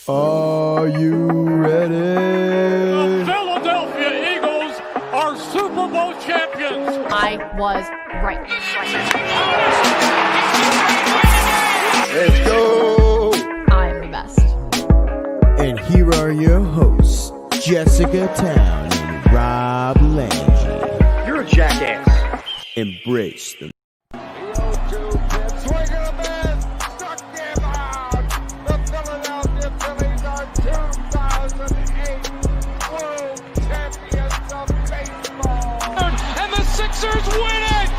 Are you ready? The Philadelphia Eagles are Super Bowl champions. I was right. Let's go! I'm the best. And here are your hosts, Jessica Town and Rob Lange. You're a jackass. Embrace them. Sixers win it!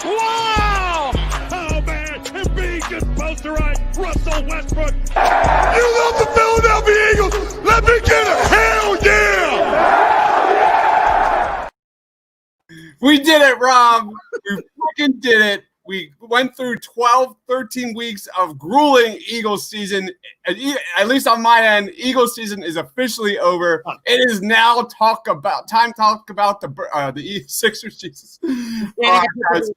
Wow! Oh man, Embiid just posterized Russell Westbrook. You love the Philadelphia Eagles! Let me get a hell yeah! We did it, Rob. We freaking did it. We went through 12, 13 weeks of grueling Eagles season. At least on my end, Eagles season is officially over. It is now time to talk about the Sixers. Jesus.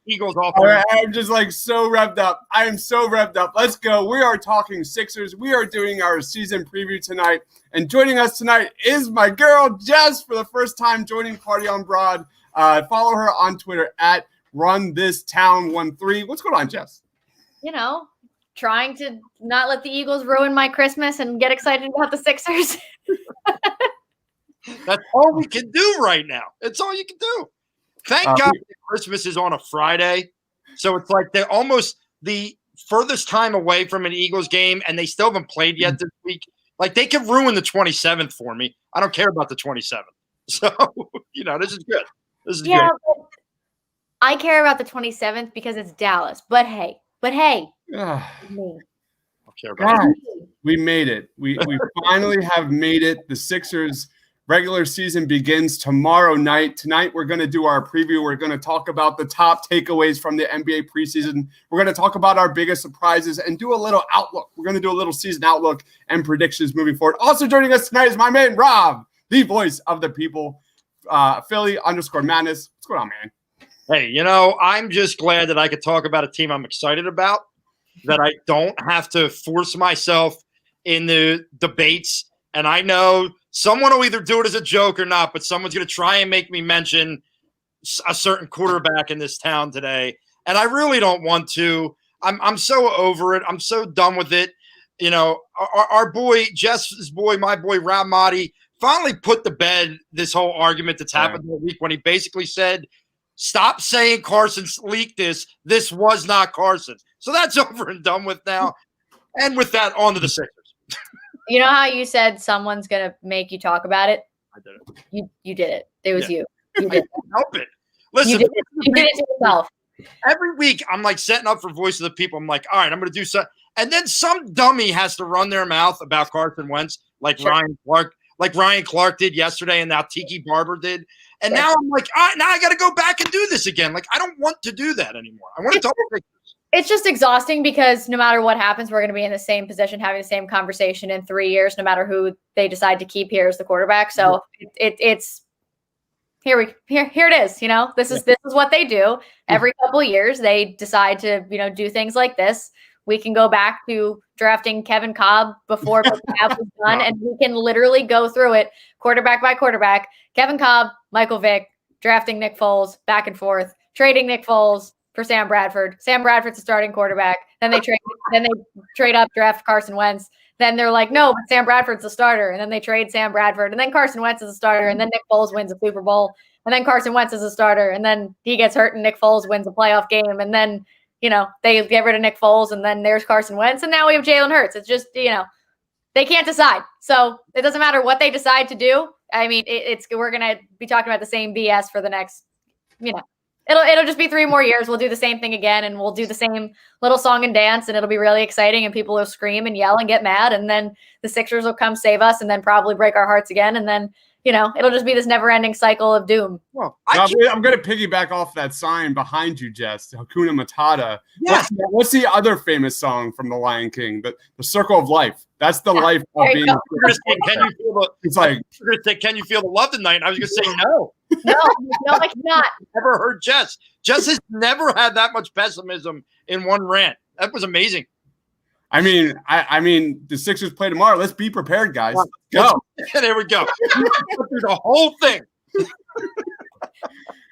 Eagles off. I'm just like so revved up. I am so revved up. Let's go. We are talking Sixers. We are doing our season preview tonight. And joining us tonight is my girl, Jess, for the first time joining Party on Broad. Follow her on Twitter at RunThisTown13. What's going on, Jess? You know, trying to not let the Eagles ruin my Christmas and get excited about the Sixers. That's all we can do right now. It's all you can do. Thank God that Christmas is on a Friday. So it's like they're almost the furthest time away from an Eagles game, and they still haven't played yet this week. Like, they could ruin the 27th for me. I don't care about the 27th. So, this is good. This is good. I care about the 27th because it's Dallas. But hey. I'll care about God, we made it. We finally have made it. The Sixers regular season begins tomorrow night. Tonight, we're going to do our preview. We're going to talk about the top takeaways from the NBA preseason. We're going to talk about our biggest surprises and do a little outlook. We're going to do a little season outlook and predictions moving forward. Also joining us tonight is my man, Rob, the voice of the people, Philly_Madness. What's going on, man? Hey, I'm just glad that I could talk about a team I'm excited about, that I don't have to force myself in the debates. And I know someone will either do it as a joke or not, but someone's going to try and make me mention a certain quarterback in this town today. And I really don't want to. I'm so over it. I'm so done with it. Our boy, Jess's boy, my boy, Rob Motti, finally put to bed this whole argument that's happened all week when he basically said, stop saying Carson leaked this. This was not Carson. So that's over and done with now. And with that, on to the Sixers. You know how you said someone's going to make you talk about it? I did it. You did it. It was you. You I did couldn't help it. Listen, you did it to yourself. every week I'm like setting up for Voice of the People. I'm like, all right, I'm going to do something. And then some dummy has to run their mouth about Carson Wentz like Ryan Clark did yesterday and now Tiki Barber did. And now I'm like, all right, now I got to go back and do this again. Like, I don't want to do that anymore. I want to talk about Sixers. It's just exhausting because no matter what happens, we're going to be in the same position, having the same conversation in 3 years, no matter who they decide to keep here as the quarterback. So it's here it is. This is what they do every couple of years. They decide to do things like this. We can go back to drafting Kevin Cobb before McCabb was done, and we can literally go through it quarterback by quarterback. Kevin Cobb, Michael Vick, drafting Nick Foles, back and forth, trading Nick Foles for Sam Bradford. Sam Bradford's a starting quarterback. Then they trade up, draft Carson Wentz. Then they're like, no, but Sam Bradford's the starter. And then they trade Sam Bradford. And then Carson Wentz is a starter. And then Nick Foles wins a Super Bowl. And then Carson Wentz is a starter. And then he gets hurt and Nick Foles wins a playoff game. And then they get rid of Nick Foles, and then there's Carson Wentz, and now we have Jalen Hurts. It's just, they can't decide. So it doesn't matter what they decide to do. I mean, we're going to be talking about the same BS for the next, it'll just be 3 more years. We'll do the same thing again, and we'll do the same little song and dance, and it'll be really exciting, and people will scream and yell and get mad, and then the Sixers will come save us and then probably break our hearts again, and then it'll just be this never-ending cycle of doom. Well, I'm going to piggyback off that sign behind you, Jess. Hakuna Matata. Yeah. What's the other famous song from The Lion King? The Circle of Life. That's the life of being. Can you feel the love tonight? And I was going to say no. No, I cannot. Never heard Jess. Jess has never had that much pessimism in one rant. That was amazing. I mean, the Sixers play tomorrow. Let's be prepared, guys. Let's go. There we go. Through the whole thing.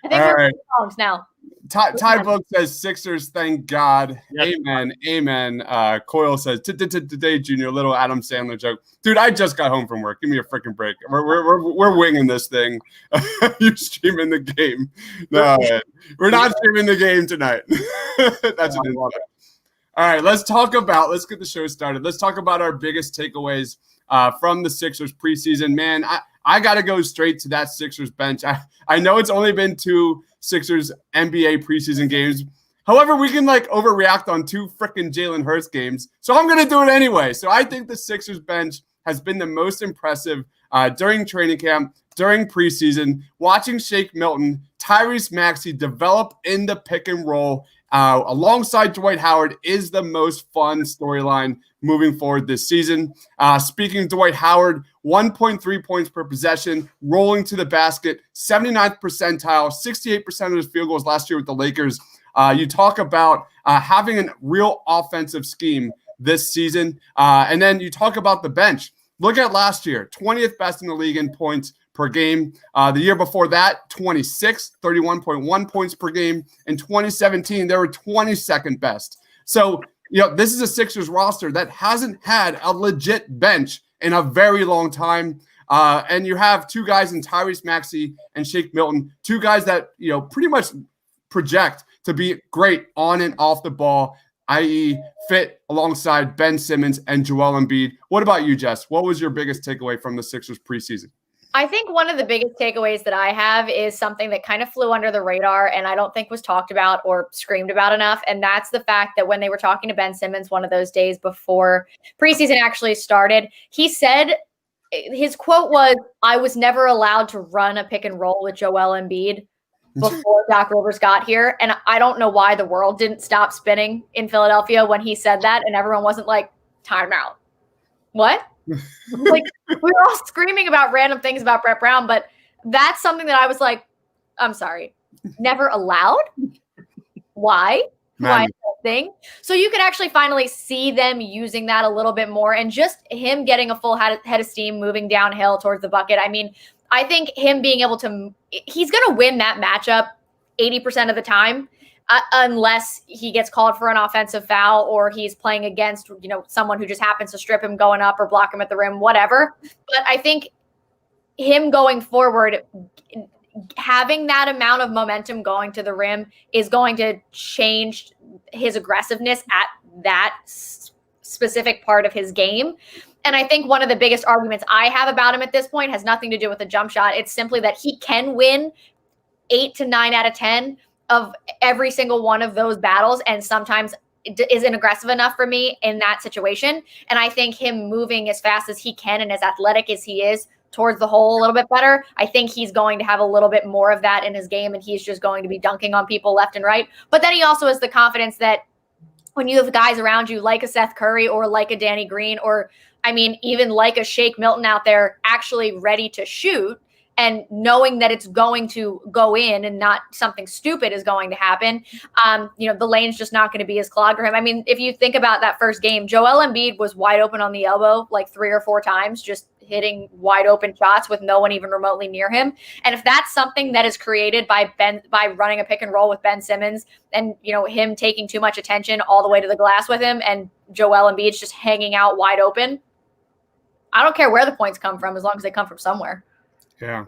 I think we're right. Songs now. Ty Book says Sixers, thank God. Yes. Amen. Coyle says today, Junior, little Adam Sandler joke. Dude, I just got home from work. Give me a freaking break. We're winging this thing. You streaming the game? No, man. We're not streaming the game tonight. That's an insult. All right, let's get the show started. Let's talk about our biggest takeaways from the Sixers preseason. Man, I got to go straight to that Sixers bench. I know it's only been 2 Sixers NBA preseason games. However, we can overreact on 2 freaking Jalen Hurts games. So I'm going to do it anyway. So I think the Sixers bench has been the most impressive during training camp, during preseason, watching Shake Milton, Tyrese Maxey develop in the pick and roll alongside Dwight Howard is the most fun storyline moving forward this season. Speaking of Dwight Howard, 1.3 points per possession, rolling to the basket, 79th percentile, 68% of his field goals last year with the Lakers. You talk about having a real offensive scheme this season. And then you talk about the bench. Look at last year, 20th best in the league in points per game. The year before that, 26th, 31.1 points per game. In 2017, they were 22nd best. So, this is a Sixers roster that hasn't had a legit bench in a very long time. And you have 2 guys in Tyrese Maxey and Shake Milton, 2 guys that, pretty much project to be great on and off the ball, i.e. fit alongside Ben Simmons and Joel Embiid. What about you, Jess? What was your biggest takeaway from the Sixers preseason? I think one of the biggest takeaways that I have is something that kind of flew under the radar and I don't think was talked about or screamed about enough. And that's the fact that when they were talking to Ben Simmons one of those days before preseason actually started, he said, his quote was, "I was never allowed to run a pick and roll with Joel Embiid before Doc Rivers got here." And I don't know why the world didn't stop spinning in Philadelphia when he said that. And everyone wasn't like, timeout. What? We were all screaming about random things about Brett Brown, but that's something that I was like, I'm sorry, never allowed? Why? Why is that thing? So you could actually finally see them using that a little bit more and just him getting a full head of steam moving downhill towards the bucket. I mean, I think him being able to, he's going to win that matchup 80% of the time. Unless he gets called for an offensive foul or he's playing against, someone who just happens to strip him going up or block him at the rim, whatever. But I think him going forward, having that amount of momentum going to the rim is going to change his aggressiveness at that specific part of his game. And I think one of the biggest arguments I have about him at this point has nothing to do with the jump shot. It's simply that he can win 8 to 9 out of 10 of every single one of those battles, and sometimes it isn't aggressive enough for me in that situation. And I think him moving as fast as he can and as athletic as he is towards the hole a little bit better, I think he's going to have a little bit more of that in his game, and he's just going to be dunking on people left and right. But then he also has the confidence that when you have guys around you like a Seth Curry or like a Danny Green or, even like a Shake Milton out there actually ready to shoot, and knowing that it's going to go in and not something stupid is going to happen, the lane's just not going to be as clogged for him. If you think about that first game, Joel Embiid was wide open on the elbow like 3 or 4 times, just hitting wide open shots with no one even remotely near him. And if that's something that is created by running a pick and roll with Ben Simmons and, him taking too much attention all the way to the glass with him and Joel Embiid's just hanging out wide open, I don't care where the points come from as long as they come from somewhere. Yeah.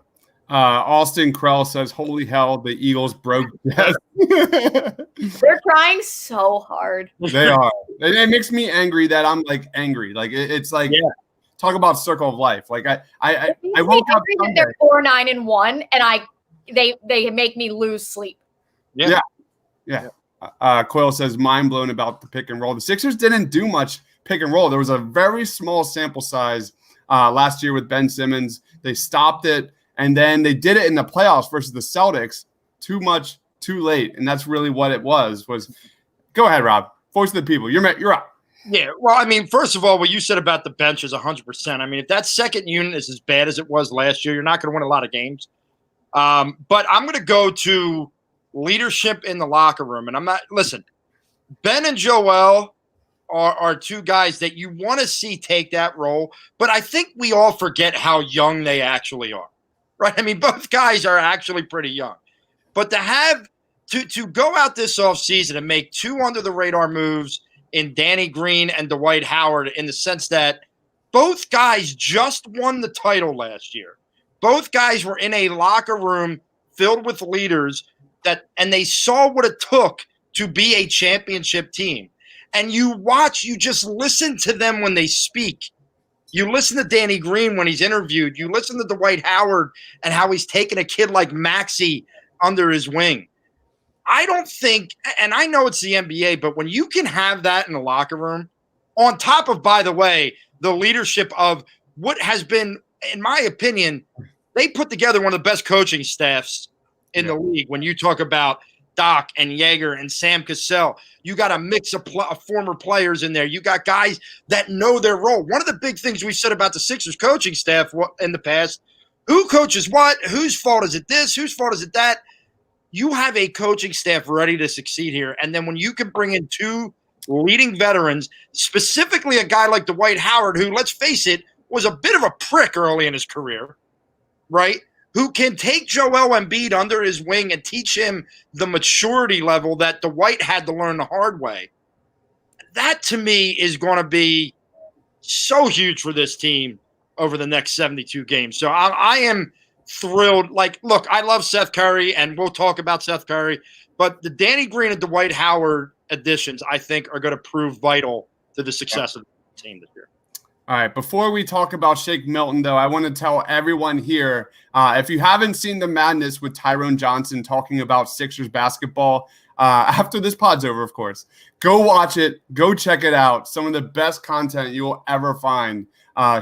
Austin Krell says, holy hell, the Eagles broke death. They're trying so hard. They are. It makes me angry that I'm angry. It's like, yeah. Talk about circle of life. I woke up Sunday. They're 4-9-1 and they make me lose sleep. Yeah. Coyle says, mind blown about the pick and roll. The Sixers didn't do much pick and roll. There was a very small sample size last year with Ben Simmons. They stopped it, and then they did it in the playoffs versus the Celtics. Too much, too late, and that's really what it was. Go ahead, Rob. Voice of the people. You're up. Yeah, well, first of all, what you said about the bench is 100%. If that second unit is as bad as it was last year, you're not going to win a lot of games. But I'm going to go to leadership in the locker room, and listen, Ben and Joel are two guys that you want to see take that role, but I think we all forget how young they actually are, right? I mean, both guys are actually pretty young, but to go out this offseason and make two under-the-radar moves in Danny Green and Dwight Howard, in the sense that both guys just won the title last year. Both guys were in a locker room filled with leaders and they saw what it took to be a championship team. And you just listen to them when they speak. You listen to Danny Green when he's interviewed. You listen to Dwight Howard and how he's taken a kid like Maxey under his wing. I don't think, and I know it's the NBA, but when you can have that in the locker room, on top of, by the way, the leadership of what has been, in my opinion, they put together one of the best coaching staffs in the league. When you talk about Doc and Yeager and Sam Cassell, you got a mix of former players in there. You got guys that know their role. One of the big things we've said about the Sixers coaching staff in the past, who coaches what, whose fault is it this, whose fault is it that? You have a coaching staff ready to succeed here. And then when you can bring in two leading veterans, specifically a guy like Dwight Howard, who, let's face it, was a bit of a prick early in his career, right? Who can take Joel Embiid under his wing and teach him the maturity level that Dwight had to learn the hard way. That, to me, is going to be so huge for this team over the next 72 games. So I am thrilled. Like, look, I love Seth Curry, and we'll talk about Seth Curry, but the Danny Green and Dwight Howard additions, I think, are going to prove vital to the success of the team this year. All right, before we talk about Shake Milton, though, I want to tell everyone here, if you haven't seen the madness with Tyrone Johnson talking about Sixers basketball, after this pod's over, of course, go watch it. Go check it out. Some of the best content you will ever find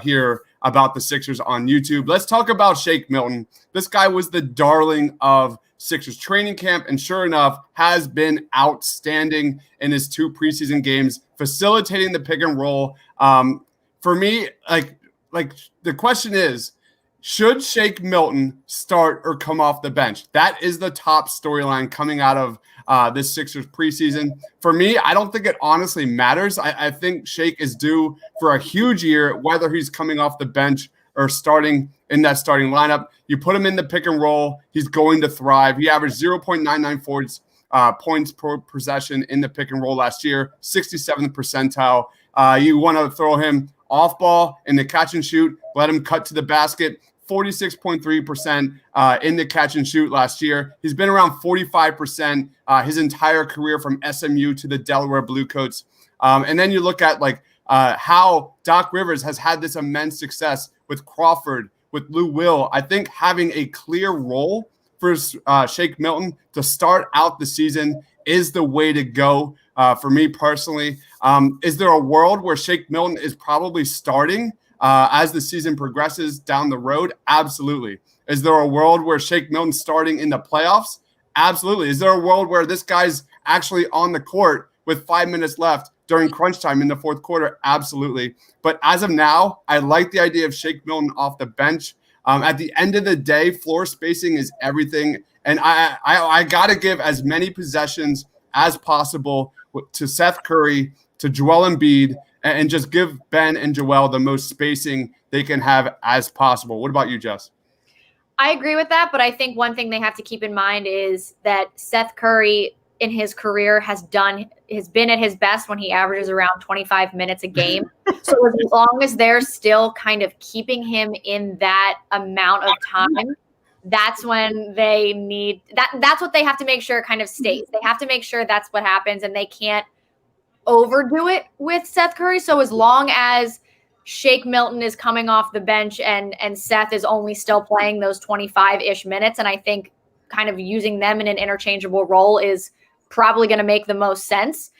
here about the Sixers on YouTube. Let's talk about Shake Milton. This guy was the darling of Sixers training camp, and sure enough, has been outstanding in his two preseason games, facilitating the pick and roll. For me, like the question is, should Shake Milton start or come off the bench? That is the top storyline coming out of this Sixers preseason. For me, I don't think it honestly matters. I think Shake is due for a huge year, whether he's coming off the bench or starting in that starting lineup. You put him in the pick and roll, he's going to thrive. He averaged 0.994 points per possession in the pick and roll last year, 67th percentile. You want to throw him off ball in the catch and shoot, let him cut to the basket, 46.3% in the catch and shoot last year. He's been around 45% his entire career from SMU to the Delaware Bluecoats. And then you look at how Doc Rivers has had this immense success with Crawford, with Lou Will. I think having a clear role for Shake Milton to start out the season is the way to go for me personally. Is there a world where Shake Milton is probably starting as the season progresses down the road? Absolutely. Is there a world where Shake Milton's starting in the playoffs? Absolutely. Is there a world where this guy's actually on the court with 5 minutes left during crunch time in the fourth quarter? Absolutely. But as of now, I like the idea of Shake Milton off the bench. At the end of the day, floor spacing is everything. And I got to give as many possessions as possible to Seth Curry, to Joel Embiid, and just give Ben and Joel the most spacing they can have as possible. What about you, Jess? I agree with that, but I think one thing they have to keep in mind is that Seth Curry in his career has been at his best when he averages around 25 minutes a game. So as long as they're still kind of keeping him in that amount of time, that's when they need that's what they have to make sure kind of stays. They have to make sure that's what happens, and they can't overdo it with Seth Curry. So as long as Shake Milton is coming off the bench and Seth is only still playing those 25-ish minutes, and I think kind of using them in an interchangeable role is probably going to make the most sense.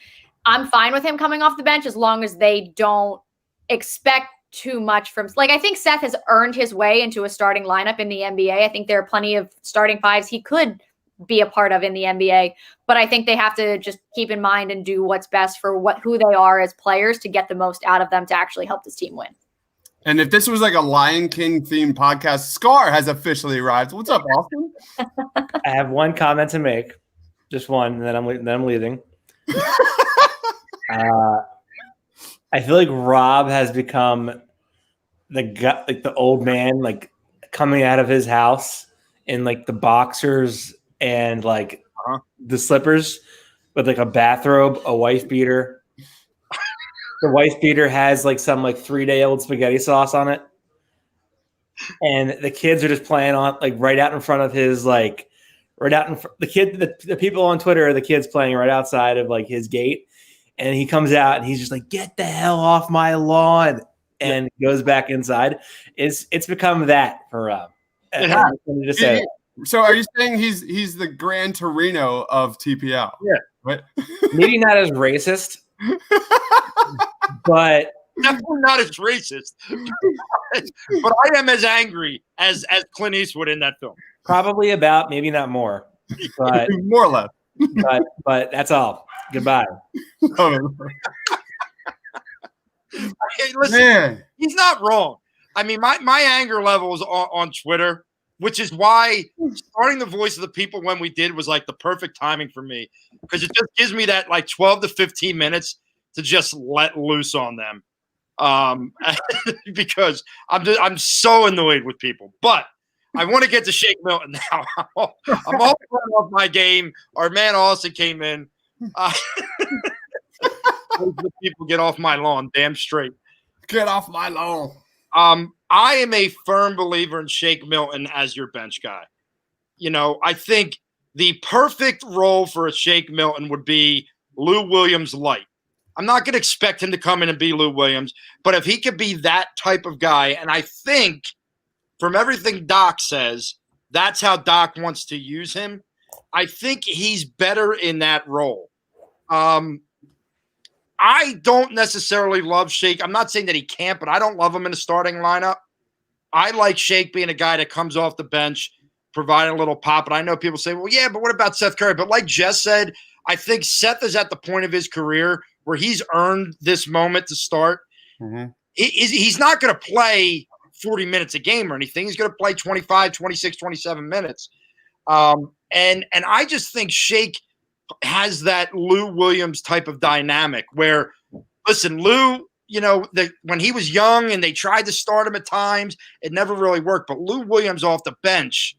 I'm fine with him coming off the bench as long as they don't expect too much from, I think Seth has earned his way into a starting lineup in the NBA. I think there are plenty of starting fives he could be a part of in the NBA, but I think they have to just keep in mind and do what's best for who they are as players to get the most out of them to actually help this team win. And if this was like a Lion King themed podcast, Scar has officially arrived. What's up, Austin? I have one comment to make, just one, and then I'm leaving. I feel like Rob has become the guy, like the old man, like coming out of his house in like the boxers and like the slippers with like a bathrobe, a wife beater. The wife beater has like some like 3-day-old spaghetti sauce on it. And the kids are just playing on like right out in front of his like right out in front. The people on Twitter are the kids playing right outside of like his gate. And he comes out and he's just like, "Get the hell off my lawn," and goes back inside. It's become that for Rob. So are you saying he's the Gran Torino of TPL? Yeah. Right? Maybe not as racist, but definitely not as racist. But I am as angry as Clint Eastwood in that film. Probably about, maybe not more, but more or less. But that's all. Goodbye. Hey, listen, Man. He's not wrong. I mean, my anger level is on Twitter, which is why starting the Voice of the People when we did was like the perfect timing for me, because it just gives me that like 12 to 15 minutes to just let loose on them, because I'm so annoyed with people. But I want to get to Shake Milton now. I'm all off my game. Our man Austin came in. People get off my lawn, damn straight. Get off my lawn. I am a firm believer in Shake Milton as your bench guy. You know, I think the perfect role for a Shake Milton would be Lou Williams light. I'm not going to expect him to come in and be Lou Williams, but if he could be that type of guy, and I think from everything Doc says, that's how Doc wants to use him. I think he's better in that role. I don't necessarily love Shake. I'm not saying that he can't, but I don't love him in the starting lineup. I like Shake being a guy that comes off the bench, providing a little pop. And I know people say, well, yeah, but what about Seth Curry? But like Jess said, I think Seth is at the point of his career where he's earned this moment to start. Mm-hmm. He's not going to play 40 minutes a game or anything. He's going to play 25, 26, 27 minutes. And I just think Shake has that Lou Williams type of dynamic where, listen, Lou, you know, when he was young and they tried to start him at times, it never really worked. But Lou Williams off the bench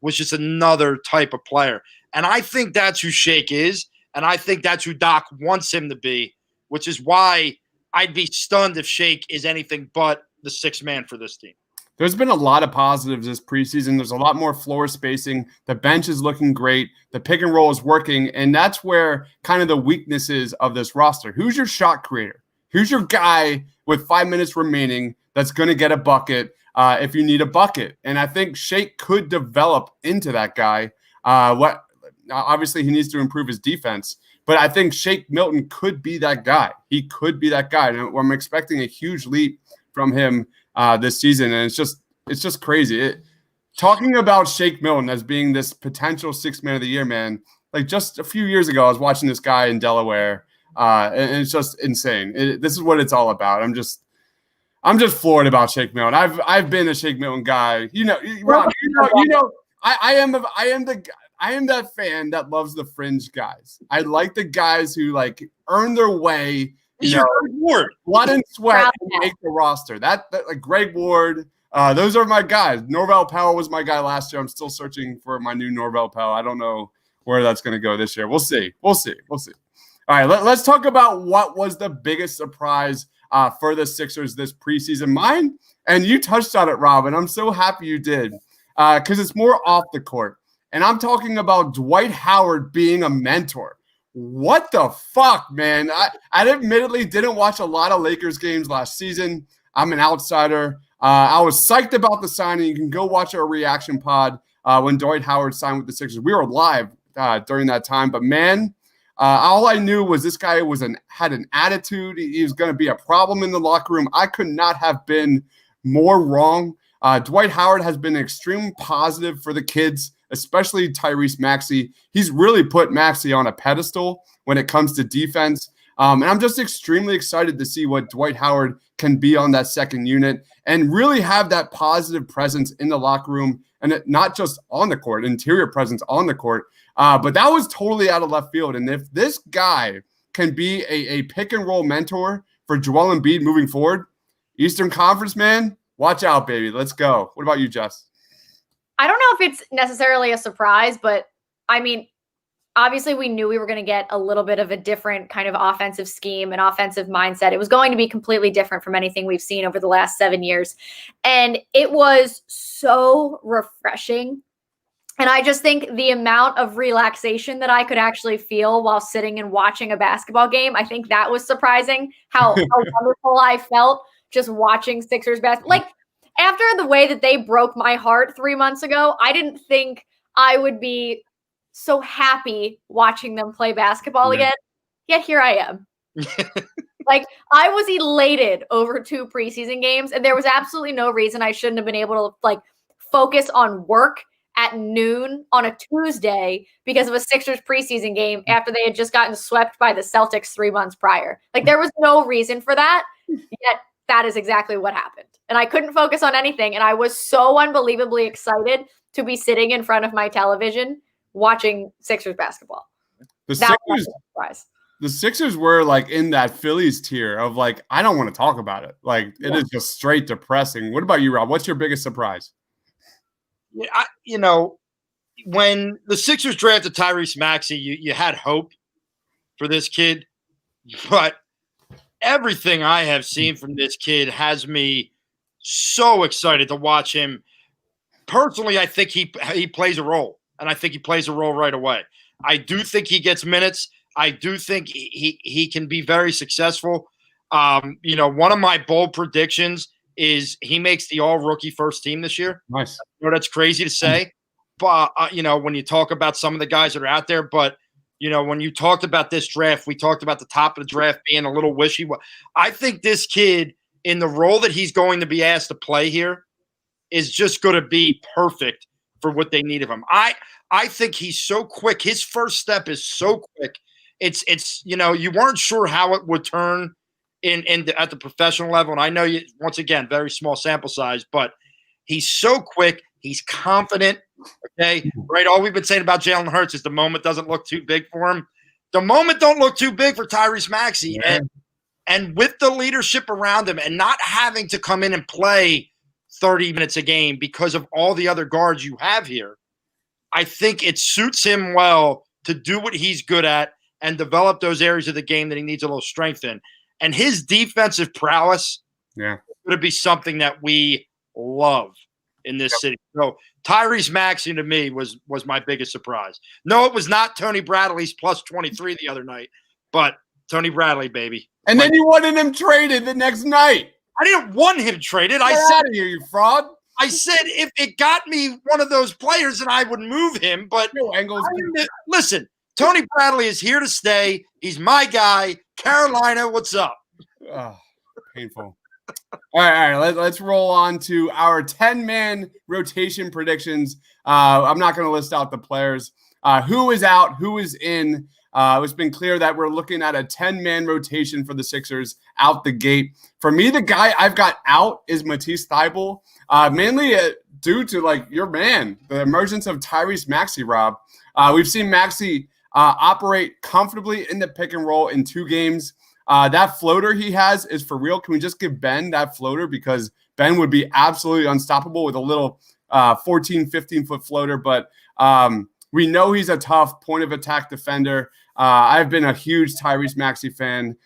was just another type of player. And I think that's who Shake is. And I think that's who Doc wants him to be, which is why I'd be stunned if Shake is anything but the sixth man for this team. There's been a lot of positives this preseason. There's a lot more floor spacing. The bench is looking great. The pick and roll is working. And that's where kind of the weakness is of this roster. Who's your shot creator? Who's your guy with 5 minutes remaining that's going to get a bucket if you need a bucket? And I think Shake could develop into that guy. Obviously, he needs to improve his defense. But I think Shake Milton could be that guy. He could be that guy. And I'm expecting a huge leap from him this season, and it's just crazy. Talking about Shake Milton as being this potential sixth man of the year, man. Like just a few years ago, I was watching this guy in Delaware, and it's just insane. This is what it's all about. I'm just floored about Shake Milton. I've been a Shake Milton guy. You know, Rob, you know, I am that fan that loves the fringe guys. I like the guys who like earn their way. Blood and sweat and make the roster. That like Greg Ward, those are my guys. Norvell Powell was my guy last year. I'm still searching for my new Norvell Powell. I don't know where that's going to go this year. We'll see. All right, let's talk about what was the biggest surprise for the Sixers this preseason. Mine, and you touched on it, Rob, and I'm so happy you did because it's more off the court. And I'm talking about Dwight Howard being a mentor. What the fuck, man? I admittedly didn't watch a lot of Lakers games last season. I'm an outsider. I was psyched about the signing. You can go watch our reaction pod when Dwight Howard signed with the Sixers. We were live during that time. But, man, all I knew was this guy had an attitude. He was going to be a problem in the locker room. I could not have been more wrong. Dwight Howard has been extremely positive for the kids, especially Tyrese Maxey. He's really put Maxey on a pedestal when it comes to defense. And I'm just extremely excited to see what Dwight Howard can be on that second unit and really have that positive presence in the locker room, and not just on the court, interior presence on the court. But that was totally out of left field. And if this guy can be a pick and roll mentor for Joel Embiid moving forward. Eastern Conference, man, watch out, baby. Let's go. What about you, Jess? I don't know if it's necessarily a surprise, but I mean, obviously we knew we were going to get a little bit of a different kind of offensive scheme and offensive mindset. It was going to be completely different from anything we've seen over the last 7 years. And it was so refreshing. And I just think the amount of relaxation that I could actually feel while sitting and watching a basketball game, I think that was surprising how wonderful I felt just watching Sixers basketball. Like, after the way that they broke my heart 3 months ago, I didn't think I would be so happy watching them play basketball again. Yet here I am. Like, I was elated over 2 preseason games, and there was absolutely no reason I shouldn't have been able to like focus on work at noon on a Tuesday because of a Sixers preseason game after they had just gotten swept by the Celtics 3 months prior. Like, there was no reason for that, yet that is exactly what happened. And I couldn't focus on anything, and I was so unbelievably excited to be sitting in front of my television watching Sixers basketball. The Sixers were like in that Phillies tier of like, I don't want to talk about it. Like, it is just straight depressing. What about you, Rob? What's your biggest surprise? Yeah, when the Sixers drafted Tyrese Maxey, you had hope for this kid, but everything I have seen from this kid has me so excited to watch him. Personally, I think he plays a role, and I think he plays a role right away. I do think he gets minutes. I do think he can be very successful. One of my bold predictions is he makes the all-rookie first team this year. Nice. I know that's crazy to say, but, when you talk about some of the guys that are out there, but, when you talked about this draft, we talked about the top of the draft being a little wishy. I think this kid, in the role that he's going to be asked to play here, is just going to be perfect for what they need of him. I think he's so quick. His first step is so quick. It's you weren't sure how it would turn at the professional level. And I know once again, very small sample size, but he's so quick. He's confident. Okay. Right. All we've been saying about Jalen Hurts is the moment doesn't look too big for him. The moment don't look too big for Tyrese Maxey. Yeah. And with the leadership around him and not having to come in and play 30 minutes a game because of all the other guards you have here, I think it suits him well to do what he's good at and develop those areas of the game that he needs a little strength in. And his defensive prowess is going to be something that we love in this city. So Tyrese Maxey to me was my biggest surprise. No, it was not Tony Bradley's plus 23 the other night, but Tony Bradley, baby. And then you wanted him traded the next night. I didn't want him traded. Get out of here, you fraud. I said if it got me one of those players, then I would move him. But listen, Tony Bradley is here to stay. He's my guy. Carolina, what's up? Oh, painful. All right. Let's roll on to our 10-man rotation predictions. I'm not going to list out the players. Who is out? Who is in? It's been clear that we're looking at a 10-man rotation for the Sixers out the gate. For me, the guy I've got out is Matisse Thybulle, mainly due to like your man, the emergence of Tyrese Maxey, Rob. We've seen Maxey operate comfortably in the pick and roll in 2 games. That floater he has is for real. Can we just give Ben that floater? Because Ben would be absolutely unstoppable with a little 14, 15-foot floater. But we know he's a tough point of attack defender. I've been a huge Tyrese Maxey fan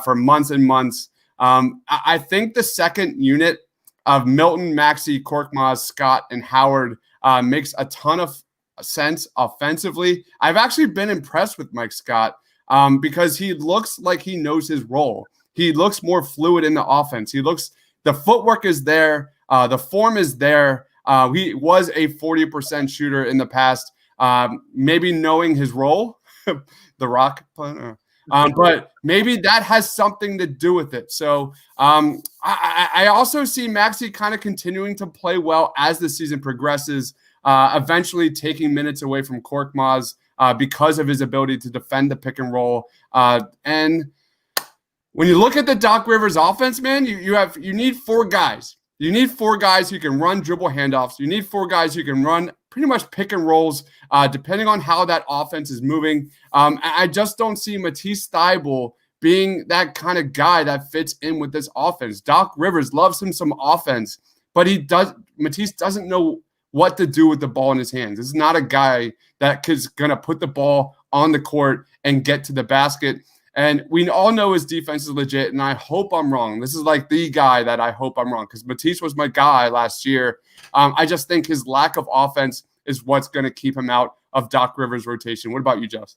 for months and months. I think the second unit of Milton, Maxey, Korkmaz, Scott, and Howard makes a ton of sense offensively. I've actually been impressed with Mike Scott because he looks like he knows his role. He looks more fluid in the offense. The footwork is there. The form is there. He was a 40% shooter in the past, maybe knowing his role, the rock, but maybe that has something to do with it. So I also see Maxey kind of continuing to play well as the season progresses, eventually taking minutes away from Korkmaz because of his ability to defend the pick and roll. And when you look at the Doc Rivers offense, man, you need 4 guys. You need 4 guys who can run dribble handoffs. You need 4 guys who can run pretty much pick and rolls, depending on how that offense is moving. I just don't see Matisse Thybulle being that kind of guy that fits in with this offense. Doc Rivers loves him some offense, but Matisse doesn't know what to do with the ball in his hands. This is not a guy that is going to put the ball on the court and get to the basket. And we all know his defense is legit, and I hope I'm wrong. This is like the guy that I hope I'm wrong, because Matisse was my guy last year. I just think his lack of offense is what's going to keep him out of Doc Rivers' rotation. What about you, Jess?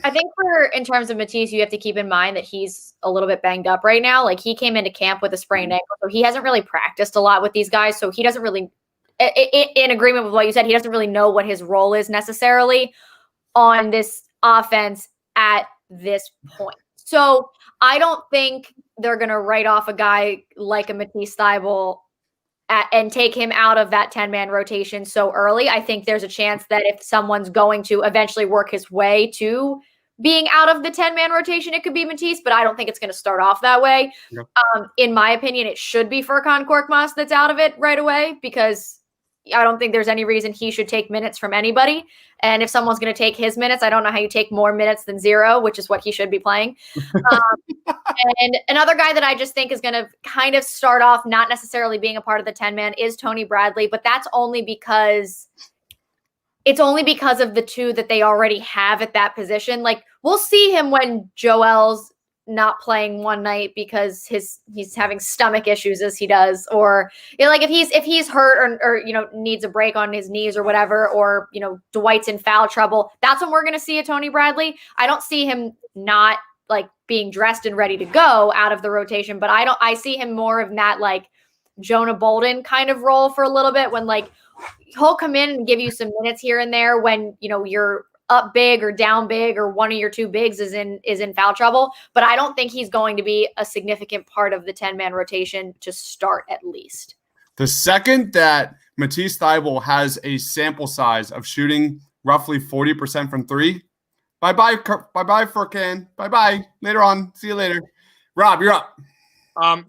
I think in terms of Matisse, you have to keep in mind that he's a little bit banged up right now. Like, he came into camp with a sprained ankle, so he hasn't really practiced a lot with these guys. So he doesn't really, in agreement with what you said, he doesn't really know what his role is necessarily on this offense at this point. So I don't think they're going to write off a guy like a Matisse Thybulle and take him out of that 10-man rotation so early. I think there's a chance that if someone's going to eventually work his way to being out of the 10-man rotation, it could be Matisse, but I don't think it's going to start off that way. Yep. In my opinion, it should be Furkan Korkmaz that's out of it right away, because I don't think there's any reason he should take minutes from anybody. And if someone's going to take his minutes, I don't know how you take more minutes than 0, which is what he should be playing. And another guy that I just think is going to kind of start off not necessarily being a part of the 10-man is Tony Bradley, but that's only because of the two that they already have at that position. Like, we'll see him when Joel's not playing one night because he's having stomach issues as he does, or like if he's hurt or needs a break on his knees or whatever, or Dwight's in foul trouble, that's when we're going to see a Tony Bradley. I don't see him not like being dressed and ready to go out of the rotation, but I see him more of that like Jonah Bolden kind of role for a little bit, when like he'll come in and give you some minutes here and there when you're up big or down big, or one of your two bigs is in foul trouble. But I don't think he's going to be a significant part of the 10-man rotation to start, at least. The second that Matisse Thybulle has a sample size of shooting roughly 40% from 3, bye-bye, Furkan. Bye-bye. Later on. See you later. Rob, you're up.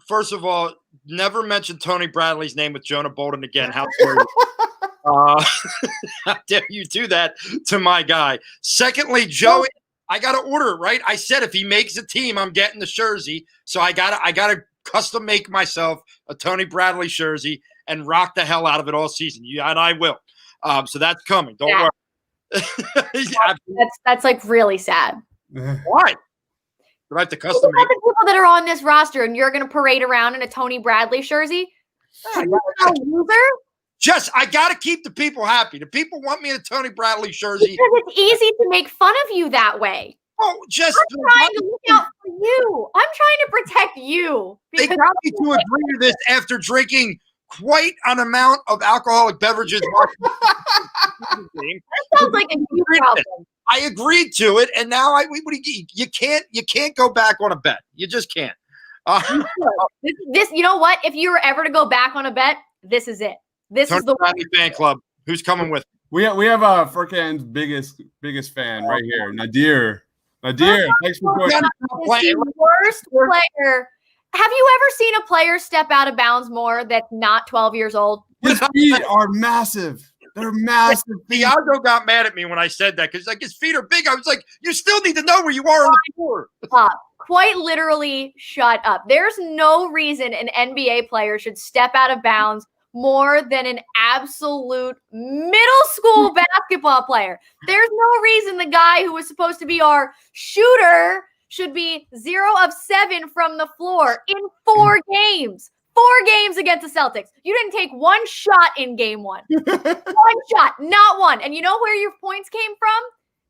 First of all, never mention Tony Bradley's name with Jonah Bolden again. How dare you? How dare you do that to my guy? Secondly, Joey, I got to order it, right? I said if he makes a team, I'm getting the jersey. So I gotta custom make myself a Tony Bradley jersey and rock the hell out of it all season. And I will. So that's coming. Don't worry. That's like really sad. Why? Do I have to custom make the people that are on this roster, and you're going to parade around in a Tony Bradley jersey? Loser? Jess, I got to keep the people happy. The people want me in a Tony Bradley jersey. Because it's easy to make fun of you that way. Oh, Jess. I'm trying to look out for you. I'm trying to protect you. They got me to agree to this after drinking quite an amount of alcoholic beverages. That sounds like a huge problem. I agreed to it, and now you can't go back on a bet. You just can't. This, you know what? If you were ever to go back on a bet, this is it. This Tony is the Bradley fan club. Who's coming with? We have Furkan's biggest fan right here, Nadir. Thanks for joining. The worst player. Have you ever seen a player step out of bounds more that's not 12 years old? His feet are massive. They're massive. Thiago got mad at me when I said that because like his feet are big. I was like, you still need to know where you are on the floor. Quite literally, shut up. There's no reason an NBA player should step out of bounds more than an absolute middle school basketball player. There's no reason the guy who was supposed to be our shooter should be 0 of 7 from the floor in 4 games. 4 games against the Celtics. You didn't take 1 shot in game 1. 1 shot, not 1. And you know where your points came from?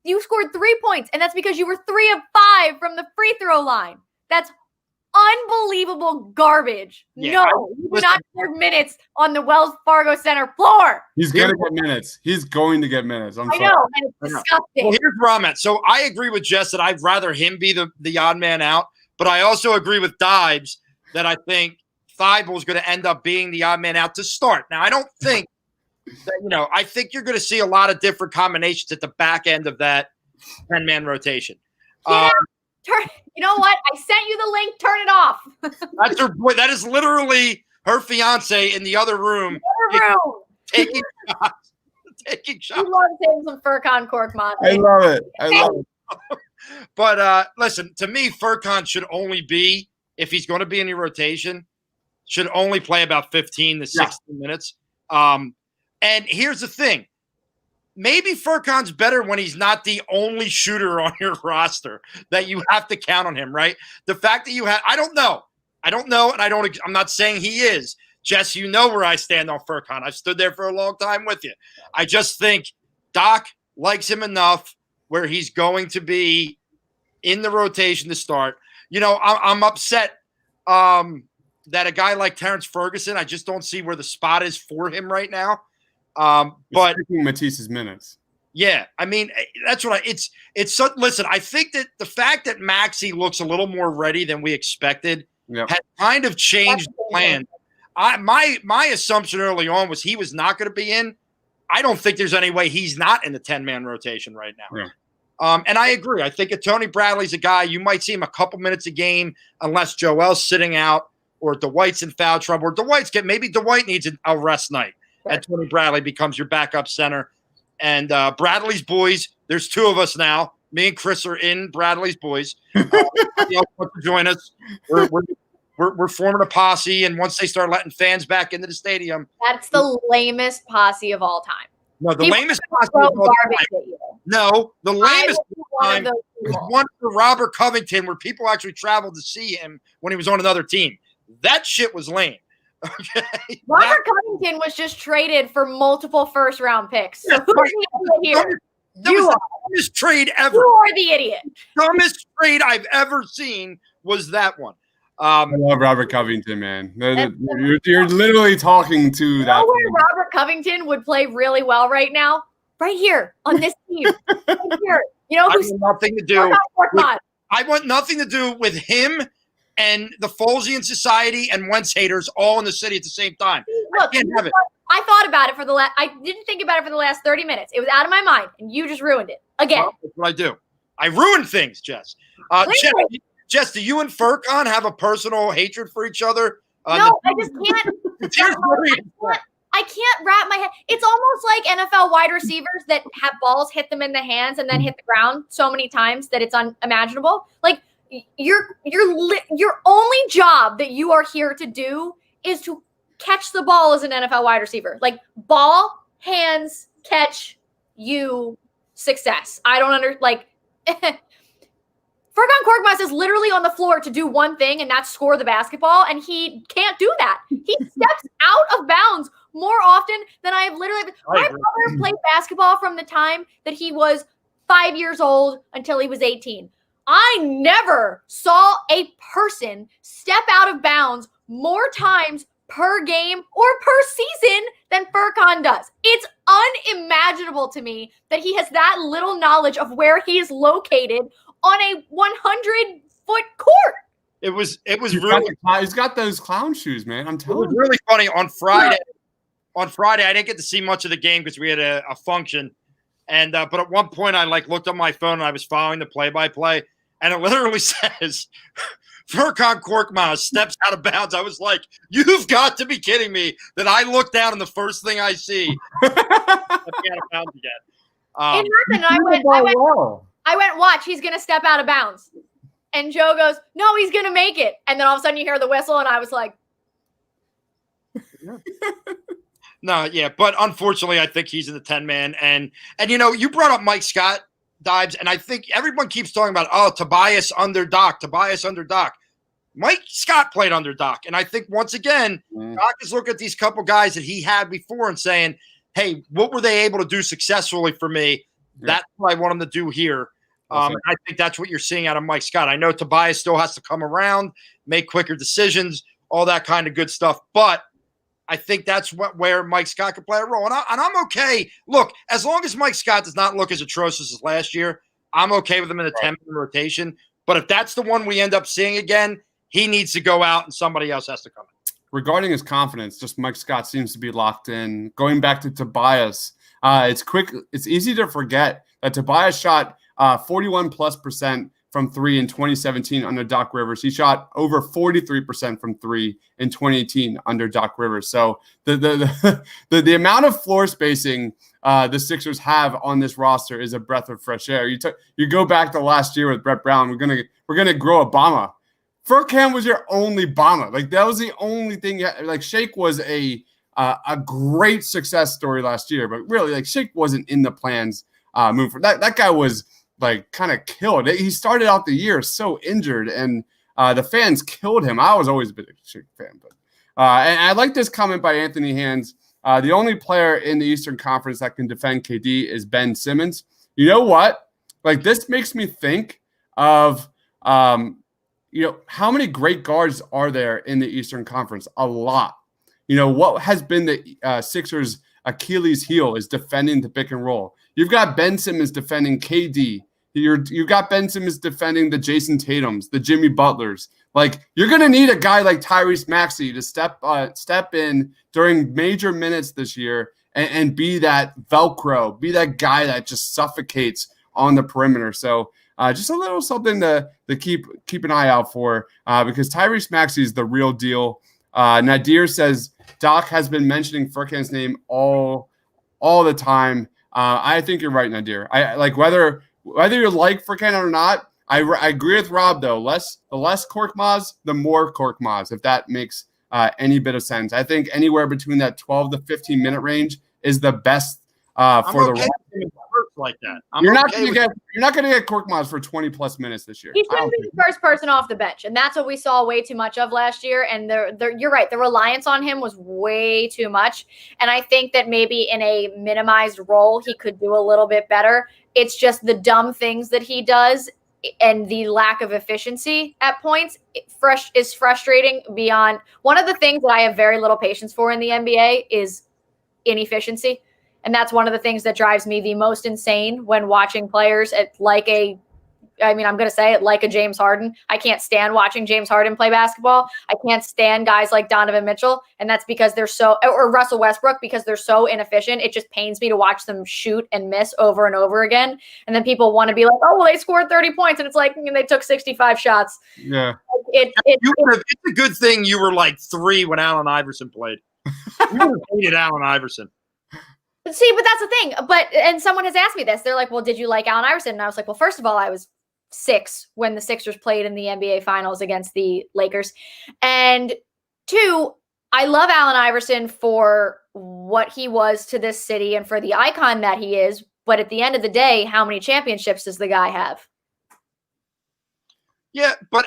You scored 3 points, and that's because you were 3 of 5 from the free throw line. That's unbelievable garbage. Yeah, no, you do not deserve minutes on the Wells Fargo Center floor. He's going to get minutes. He's going to get minutes. I know, and it's disgusting. Well, here's where I'm at. So I agree with Jess that I'd rather him be the odd man out, but I also agree with Dibes that I think Thybulle is going to end up being the odd man out to start. Now, I don't think that, I think you're going to see a lot of different combinations at the back end of that 10-man rotation. Yeah. You know what? I sent you the link. Turn it off. That's her boy. That is literally her fiance in the other room. Taking shots. You love saying some Furkan Korkmaz. I love it. But listen, to me, Furkan should only be, if he's going to be in your rotation, should only play about 15 to 16 minutes. And here's the thing. Maybe Furkan's better when he's not the only shooter on your roster that you have to count on him, right? The fact that you have – I don't know, and I'm not saying he is. Jess, you know where I stand on Furkan. I've stood there for a long time with you. I just think Doc likes him enough where he's going to be in the rotation to start. You know, I'm upset that a guy like Terrence Ferguson, I just don't see where the spot is for him right now. But Matisse's minutes. Yeah, I mean, that's what it's so, listen, I think that the fact that Maxey looks a little more ready than we expected has kind of changed the plan. My assumption early on was he was not going to be in. I don't think there's any way he's not in the 10-man rotation right now. Yeah. And I agree. I think if Tony Bradley's a guy, you might see him a couple minutes a game unless Joel's sitting out or Dwight's in foul trouble. Or maybe Dwight needs a rest night. And Tony Bradley becomes your backup center. And Bradley's boys, there's two of us now. Me and Chris are in Bradley's boys. Want to join us. We're forming a posse, and once they start letting fans back into the stadium. That's the lamest posse of all time. No, the lamest posse of all time. No, the lamest time was one for Robert Covington where people actually traveled to see him when he was on another team. That shit was lame. Okay. Robert Covington was just traded for multiple first-round picks. So who's the idiot here? That was the dumbest trade ever. You are the idiot. Dumbest trade I've ever seen was that one. I love Robert Covington, man. You're literally talking to that. Where Robert Covington would play really well right now? Right here on this team. Right here. You know who's nothing to do. I want nothing to do with him and the Folesian Society and Wentz haters all in the city at the same time. Look, I can't have it. I thought about it I didn't think about it for the last 30 minutes. It was out of my mind, and you just ruined it again. Well, that's what I do. I ruin things, Jess. Jess, do you and Furkan have a personal hatred for each other? No, I just can't. I can't wrap my head. It's almost like NFL wide receivers that have balls hit them in the hands and then hit the ground so many times that it's unimaginable. Like your only job that you are here to do is to catch the ball as an NFL wide receiver. Like ball, hands, catch, success. I don't Furkan Korkmaz is literally on the floor to do one thing, and that's score the basketball, and he can't do that. He steps out of bounds more often than I have literally. My brother played basketball from the time that he was 5 years old until he was 18. I never saw a person step out of bounds more times per game or per season than Furkan does. It's unimaginable to me that he has that little knowledge of where he is located on a 100-foot court. It was really. He's got those clown shoes, man. I'm telling you. It was really funny on Friday. On Friday, I didn't get to see much of the game because we had a function, and but at one point I looked on my phone and I was following the play-by-play, and it literally says Furkan Korkmaz steps out of bounds. I was like, "You've got to be kidding me!" That I look down and the first thing I see, stepping out of bounds again. I went, watch, he's going to step out of bounds. And Joe goes, no, he's going to make it. And then all of a sudden you hear the whistle, and I was like. No, yeah. But unfortunately, I think he's in the 10-man. And you brought up Mike Scott, Dibes, and I think everyone keeps talking about, Tobias under Doc. Mike Scott played under Doc. And I think, once again, Doc is looking at these couple guys that he had before and saying, hey, what were they able to do successfully for me? That's what I want him to do here. And I think that's what you're seeing out of Mike Scott. I know Tobias still has to come around, make quicker decisions, all that kind of good stuff. But I think that's where Mike Scott can play a role. And I'm okay. Look, as long as Mike Scott does not look as atrocious as last year, I'm okay with him in the 10-man rotation. But if that's the one we end up seeing again, he needs to go out and somebody else has to come in. Regarding his confidence, just Mike Scott seems to be locked in. Going back to Tobias, it's easy to forget that Tobias shot 41+% from three in 2017 under Doc Rivers. He shot over 43% from three in 2018 under Doc Rivers. So the amount of floor spacing the Sixers have on this roster is a breath of fresh air. You go back to last year with Brett Brown. We're gonna grow a Bama. Furkan was your only Bama. Like that was the only thing. Like Shake was a great success story last year, but really like Shake wasn't in the plans. Move for that guy was like kind of killed. He started out the year so injured, and the fans killed him. I was always a bit of a Shake fan, but and I like this comment by Anthony Hands. The only player in the Eastern Conference that can defend KD is Ben Simmons. You know what? Like this makes me think of how many great guards are there in the Eastern Conference? A lot. What has been the Sixers' Achilles heel is defending the pick and roll. You've got Ben Simmons defending KD. You've got Ben Simmons defending the Jason Tatums, the Jimmy Butlers. Like you're going to need a guy like Tyrese Maxey to step in during major minutes this year and be that Velcro, be that guy that just suffocates on the perimeter. So just a little something to keep an eye out for because Tyrese Maxey is the real deal. Nadir says Doc has been mentioning Furkan's name all the time. I think you're right, Nadir. I like whether you like Furkan or not. I agree with Rob though. The less Korkmaz, the more Korkmaz. If that makes any bit of sense, I think anywhere between that 12 to 15 minute range is the best for the roster. Like that. You're not going to get Korkmaz for 20 plus minutes this year. He shouldn't be the first person off the bench, and that's what we saw way too much of last year. And you're right, the reliance on him was way too much. And I think that maybe in a minimized role, he could do a little bit better. It's just the dumb things that he does and the lack of efficiency at points is frustrating beyond. One of the things that I have very little patience for in the NBA is inefficiency. And that's one of the things that drives me the most insane when watching players I'm going to say it, like a James Harden. I can't stand watching James Harden play basketball. I can't stand guys like Donovan Mitchell. And that's because or Russell Westbrook, because they're so inefficient. It just pains me to watch them shoot and miss over and over again. And then people want to be like, oh, well, they scored 30 points. And it's like, they took 65 shots. Yeah. It's a good thing you were like 3 when Allen Iverson played. You hated Allen Iverson. See, but that's the thing. And someone has asked me this. They're like, well, did you like Allen Iverson? And I was like, well, first of all, I was 6 when the Sixers played in the NBA Finals against the Lakers. And 2, I love Allen Iverson for what he was to this city and for the icon that he is. But at the end of the day, how many championships does the guy have? Yeah, but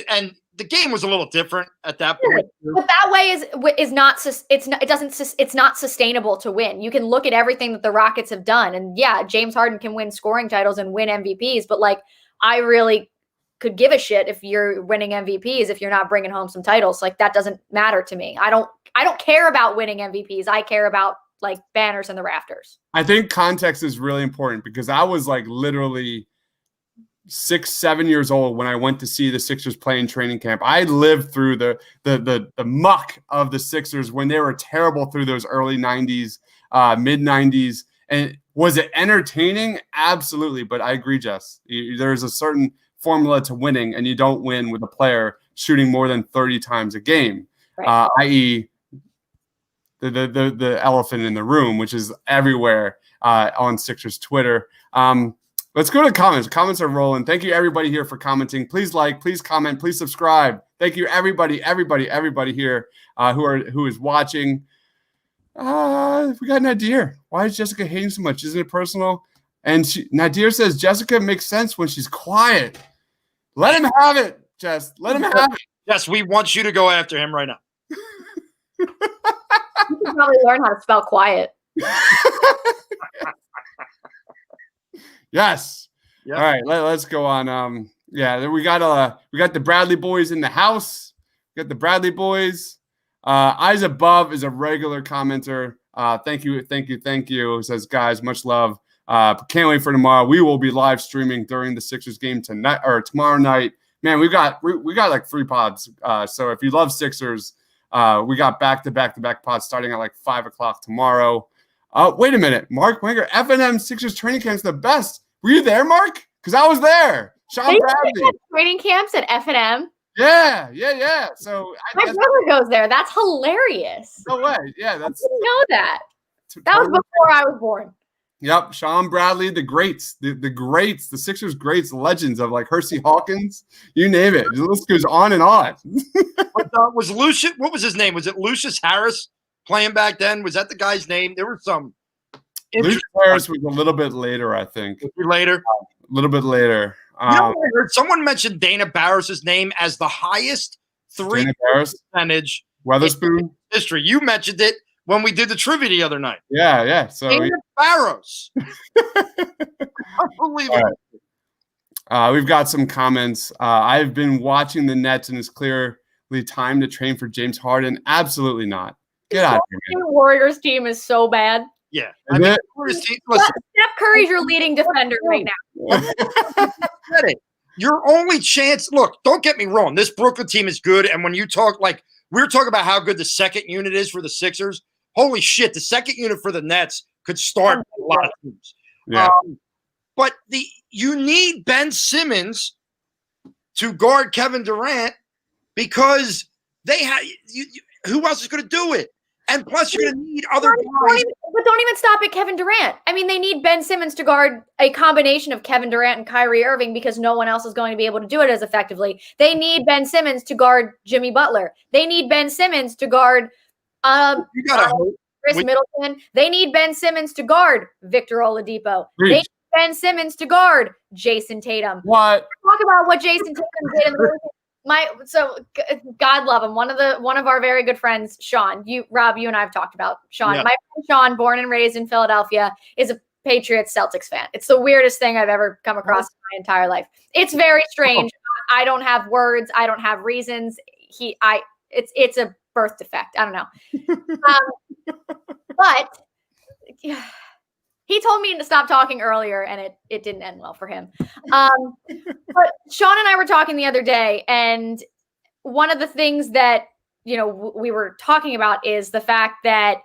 and the game was a little different at that point. But that way is not it's not sustainable to win. You can look at everything that the Rockets have done, and yeah, James Harden can win scoring titles and win MVPs. But like, I really could give a shit if you're winning MVPs if you're not bringing home some titles. Like that doesn't matter to me. I don't care about winning MVPs. I care about like banners in the rafters. I think context is really important because I was like literally 6-7 years old when I went to see the Sixers play in training camp. I lived through the muck of the Sixers when they were terrible through those early 90s, mid 90s. And was it entertaining? Absolutely. But I agree, Jess. There's a certain formula to winning, and you don't win with a player shooting more than 30 times a game, right. I.e. the elephant in the room, which is everywhere on Sixers Twitter. Let's go to comments. Comments are rolling. Thank you, everybody here for commenting. Please like, please comment, please subscribe. Thank you, everybody here who is watching. We got Nadir. Why is Jessica hating so much? Isn't it personal? And Nadir says Jessica makes sense when she's quiet. Let him have it, Jess. Let him have it. Yes, we want you to go after him right now. You can probably learn how to spell quiet. Yes. Yep. All right. Let's go on. We got the Bradley boys in the house. We got the Bradley boys. Eyes Above is a regular commenter. Thank you. It says, guys, much love. Can't wait for tomorrow. We will be live streaming during the Sixers game tonight or tomorrow night. Man, we got like 3 pods. So if you love Sixers, we got back-to-back pods starting at like 5:00 tomorrow. Wait a minute, Mark Wenger, FNM Sixers training camp's the best. Were you there, Mark? Because I was there. Sean Bradley. Training camps at F&M. Yeah. So My brother goes there. That's hilarious. no way. Yeah, I didn't know that. That was totally- before I was born. Yep, Sean Bradley, the greats, the greats, the Sixers greats, legends of like Hersey Hawkins, you name it. The list goes on and on. Was Lucius? What was his name? Was it Lucius Harris playing back then? Was that the guy's name? There were some. Lucius Harris was a little bit later, I think. Later. A little bit later. You know what I heard? Someone mentioned Dana Barris's name as the highest three percentage Weatherspoon in history. You mentioned it when we did the trivia the other night. Yeah. So Dana Barros. Unbelievable. Right. We've got some comments. I've been watching the Nets, and it's clearly time to train for James Harden. Absolutely not. Get out of here. The Warriors team is so bad. Yeah. Is it? Steph Curry's your leading defender right now. Your only chance, look, don't get me wrong. This Brooklyn team is good. And when you talk, like, we're talking about how good the second unit is for the Sixers. Holy shit, the second unit for the Nets could start a lot of teams. Yeah. But you need Ben Simmons to guard Kevin Durant because they have who else is going to do it? And plus, you're going to need other guys. But don't even stop at Kevin Durant. I mean, they need Ben Simmons to guard a combination of Kevin Durant and Kyrie Irving because no one else is going to be able to do it as effectively. They need Ben Simmons to guard Jimmy Butler. They need Ben Simmons to guard Chris Middleton. They need Ben Simmons to guard Victor Oladipo. They need Ben Simmons to guard Jason Tatum. What? Talk about what Jason Tatum did in the God love him. One of our very good friends, Sean. Rob, you and I have talked about Sean. Yeah. My friend Sean, born and raised in Philadelphia, is a Patriots Celtics fan. It's the weirdest thing I've ever come across in my entire life. It's very strange. I don't have words. I don't have reasons. It's a birth defect. I don't know. But he told me to stop talking earlier, and it didn't end well for him. But Sean and I were talking the other day, and one of the things that we were talking about is the fact that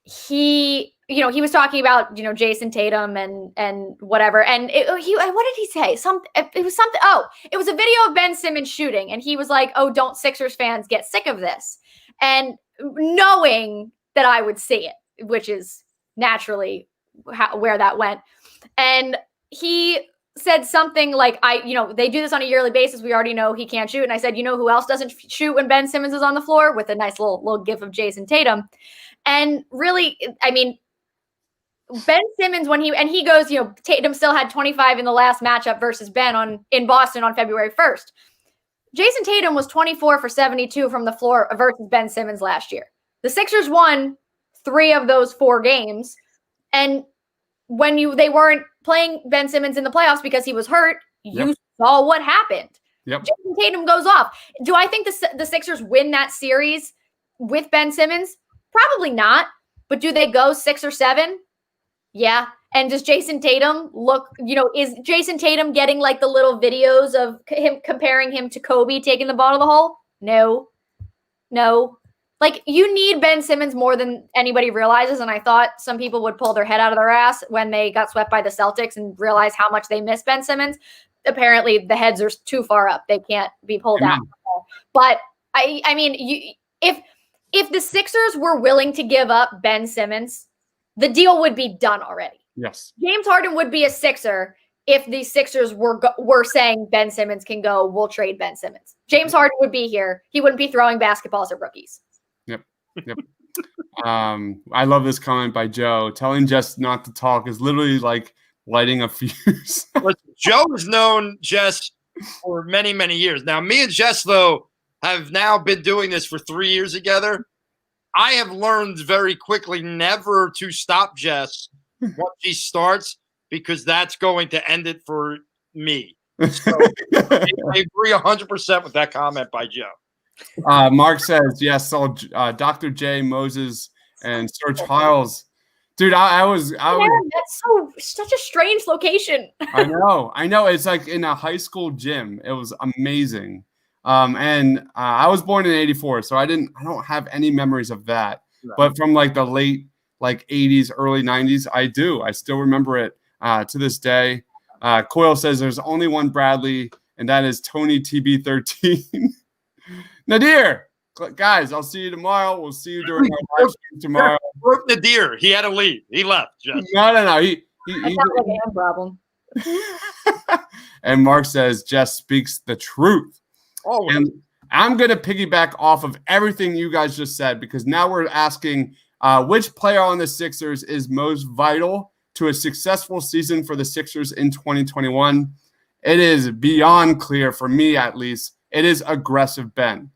he was talking about Jason Tatum and whatever, and what did he say? It was something. Oh, it was a video of Ben Simmons shooting, and he was like, "Oh, don't Sixers fans get sick of this?" And knowing that I would see it, which is naturally where that went. And he said something like, they do this on a yearly basis. We already know he can't shoot. And I said, who else doesn't shoot when Ben Simmons is on the floor, with a nice little gif of Jason Tatum. And really, I mean, Ben Simmons, when he goes, Tatum still had 25 in the last matchup versus Ben in Boston on February 1st. Jason Tatum was 24 for 72 from the floor versus Ben Simmons last year. The Sixers won 3 of those 4 games. And when they weren't playing Ben Simmons in the playoffs because he was hurt, you saw what happened. Yep. Jason Tatum goes off. Do I think the Sixers win that series with Ben Simmons? Probably not. But do they go 6 or 7? Yeah. And does Jason Tatum is Jason Tatum getting like the little videos of him comparing him to Kobe taking the ball to the hole? No. Like, you need Ben Simmons more than anybody realizes, and I thought some people would pull their head out of their ass when they got swept by the Celtics and realize how much they miss Ben Simmons. Apparently, the heads are too far up; they can't be pulled out. But I mean, if the Sixers were willing to give up Ben Simmons, the deal would be done already. Yes, James Harden would be a Sixer if the Sixers were saying Ben Simmons can go. We'll trade Ben Simmons. James Harden would be here. He wouldn't be throwing basketballs at rookies. Yep. I love this comment by Joe. Telling Jess not to talk is literally like lighting a fuse. Joe has known Jess for many, many years. Now, me and Jess, though, have now been doing this for 3 years together. I have learned very quickly never to stop Jess once she starts, because that's going to end it for me. So I agree 100% with that comment by Joe. Mark says, yes, saw Dr. J, Moses, and Sir Charles. Dude, I was that's such a strange location. I know. It's like in a high school gym. It was amazing. And I was born in 84, so I don't have any memories of that. No. But from like the late 80s, early 90s, I do. I still remember it to this day. Coyle says there's only one Bradley, and that is Tony TB13. Nadir, guys, I'll see you tomorrow. We'll see you during our live stream tomorrow. Nadir, he had to leave. He left. Jess. No. That's not like a hand problem. And Mark says Jess speaks the truth. Oh, And I'm going to piggyback off of everything you guys just said, because now we're asking which player on the Sixers is most vital to a successful season for the Sixers in 2021. It is beyond clear, for me at least, it is aggressive Ben.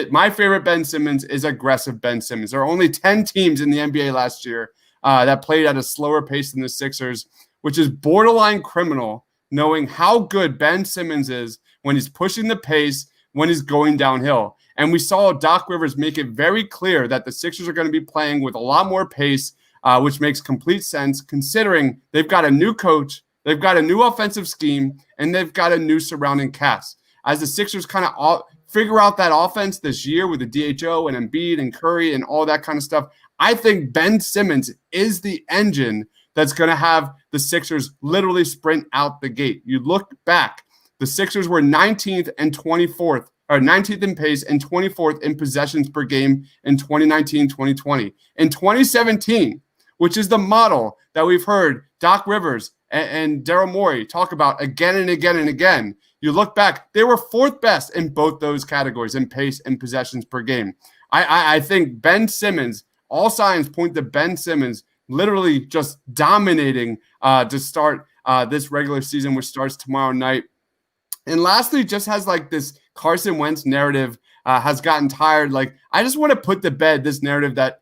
My favorite Ben Simmons is aggressive Ben Simmons. There are only 10 teams in the NBA last year that played at a slower pace than the Sixers, which is borderline criminal, knowing how good Ben Simmons is when he's pushing the pace, when he's going downhill. And we saw Doc Rivers make it very clear that the Sixers are going to be playing with a lot more pace, which makes complete sense considering they've got a new coach, they've got a new offensive scheme, and they've got a new surrounding cast. As the Sixers kind of figure out that offense this year with the DHO and Embiid and Curry and all that kind of stuff, I think Ben Simmons is the engine that's going to have the Sixers literally sprint out the gate. You look back, the Sixers were 19th and 24th, or 19th in pace and 24th in possessions per game in 2019-2020. In 2017, which is the model that we've heard Doc Rivers and Daryl Morey talk about again and again and again, you look back, they were fourth best in both those categories in pace and possessions per game. I think Ben Simmons, all signs point to Ben Simmons literally just dominating to start this regular season, which starts tomorrow night. And lastly, just has like this Carson Wentz narrative has gotten tired. Like, I just want to put to bed this narrative that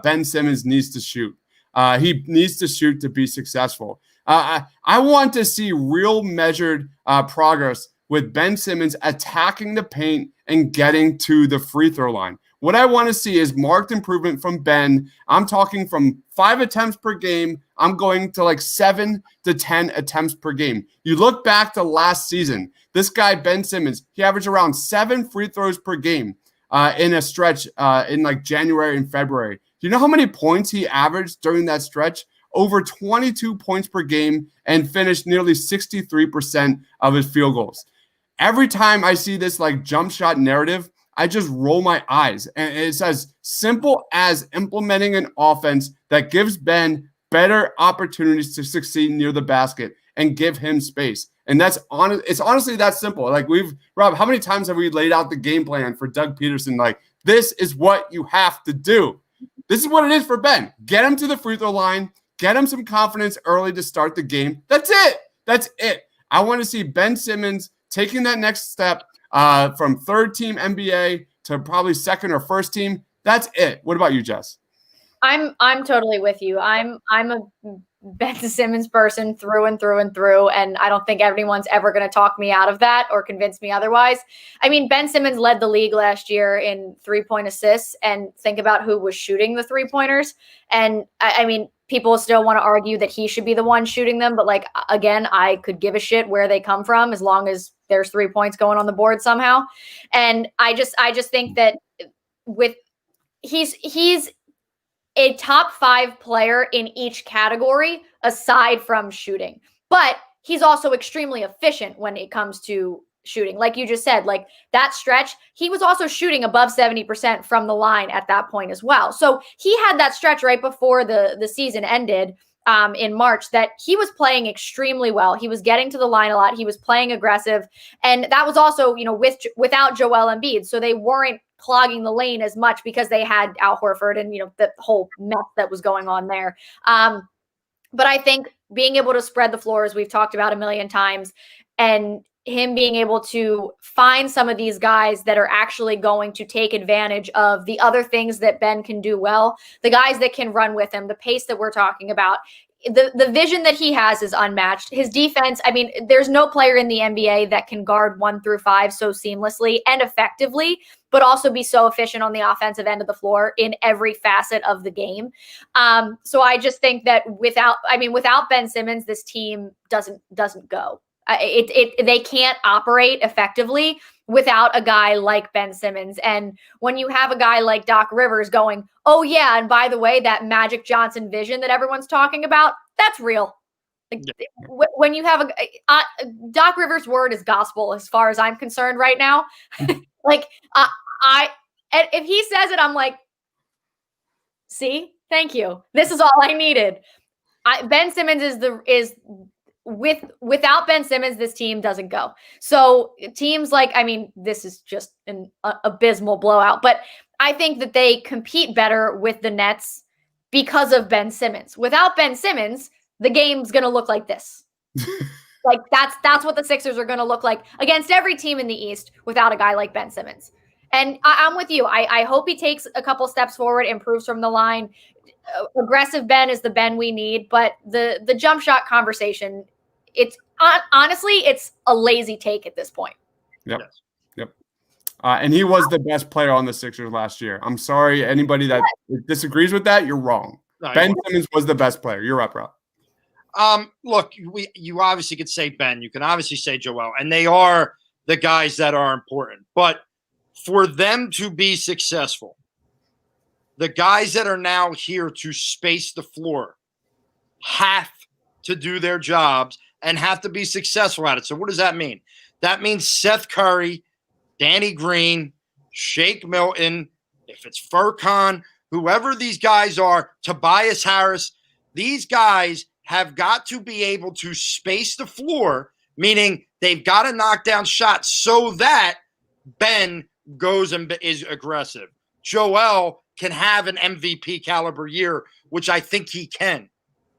Ben Simmons needs to shoot. He needs to shoot to be successful. I want to see real measured progress with Ben Simmons attacking the paint and getting to the free throw line. What I want to see is marked improvement from Ben. I'm talking from 5 attempts per game. I'm going to like 7 to 10 attempts per game. You look back to last season, this guy, Ben Simmons, he averaged around 7 free throws per game in a stretch in like January and February. Do you know how many points he averaged during that stretch? Over 22 points per game and finished nearly 63% of his field goals. Every time I see this like jump shot narrative, I just roll my eyes. And it's as simple as implementing an offense that gives Ben better opportunities to succeed near the basket and give him space. And it's honestly that simple. Like Rob, how many times have we laid out the game plan for Doug Peterson? Like, this is what you have to do. This is what it is for Ben. Get him to the free throw line, get him some confidence early to start the game. That's it. I want to see Ben Simmons taking that next step from third team NBA to probably second or first team. That's it. What about you, Jess? I'm totally with you. I'm a Ben Simmons person through and through and through, and I don't think anyone's ever going to talk me out of that or convince me otherwise. I mean, Ben Simmons led the league last year in 3-point assists, and think about who was shooting the 3-pointers. And I mean, people still want to argue that he should be the one shooting them, but like, again, I could give a shit where they come from as long as there's 3 points going on the board somehow. And I just think that he's a top 5 player in each category aside from shooting, but he's also extremely efficient when it comes to shooting. Like you just said, like that stretch, he was also shooting above 70% from the line at that point as well. So he had that stretch right before the season ended in March that he was playing extremely well. He was getting to the line a lot. He was playing aggressive. And that was also, without Joel Embiid. So they weren't clogging the lane as much because they had Al Horford and, the whole mess that was going on there. But I think being able to spread the floor, as we've talked about a million times, and him being able to find some of these guys that are actually going to take advantage of the other things that Ben can do well, the guys that can run with him, the pace that we're talking about, the vision that he has is unmatched. His defense, I mean, there's no player in the NBA that can guard 1 through 5 so seamlessly and effectively, but also be so efficient on the offensive end of the floor in every facet of the game. So I just think that without Ben Simmons, this team doesn't go. They can't operate effectively without a guy like Ben Simmons. And when you have a guy like Doc Rivers going, oh yeah, and by the way, that Magic Johnson vision that everyone's talking about, that's real. Like, when you have Doc Rivers' word is gospel as far as I'm concerned right now. Like, if he says it, I'm like, see, thank you. This is all I needed. Ben Simmons without Ben Simmons, this team doesn't go. So teams like, this is just an abysmal blowout, but I think that they compete better with the Nets because of Ben Simmons. Without Ben Simmons, the game's going to look like this. Like that's what the Sixers are going to look like against every team in the East without a guy like Ben Simmons. And I'm with you. I hope he takes a couple steps forward, improves from the line. Aggressive Ben is the Ben we need, but the jump shot conversation, it's honestly, it's a lazy take at this point. Yep. And he was the best player on the Sixers last year. I'm sorry, anybody that disagrees with that, you're wrong. No, Ben Simmons was the best player. You're up, Rob. Look, you obviously could say Ben. You can obviously say Joel, and they are the guys that are important. But for them to be successful, the guys that are now here to space the floor have to do their jobs and have to be successful at it. So what does that mean? That means Seth Curry, Danny Green, Shake Milton, if it's Furkan, whoever these guys are, Tobias Harris, these guys have got to be able to space the floor, meaning they've got to knock down shots so that Ben goes and is aggressive. Joel can have an MVP caliber year, which I think he can.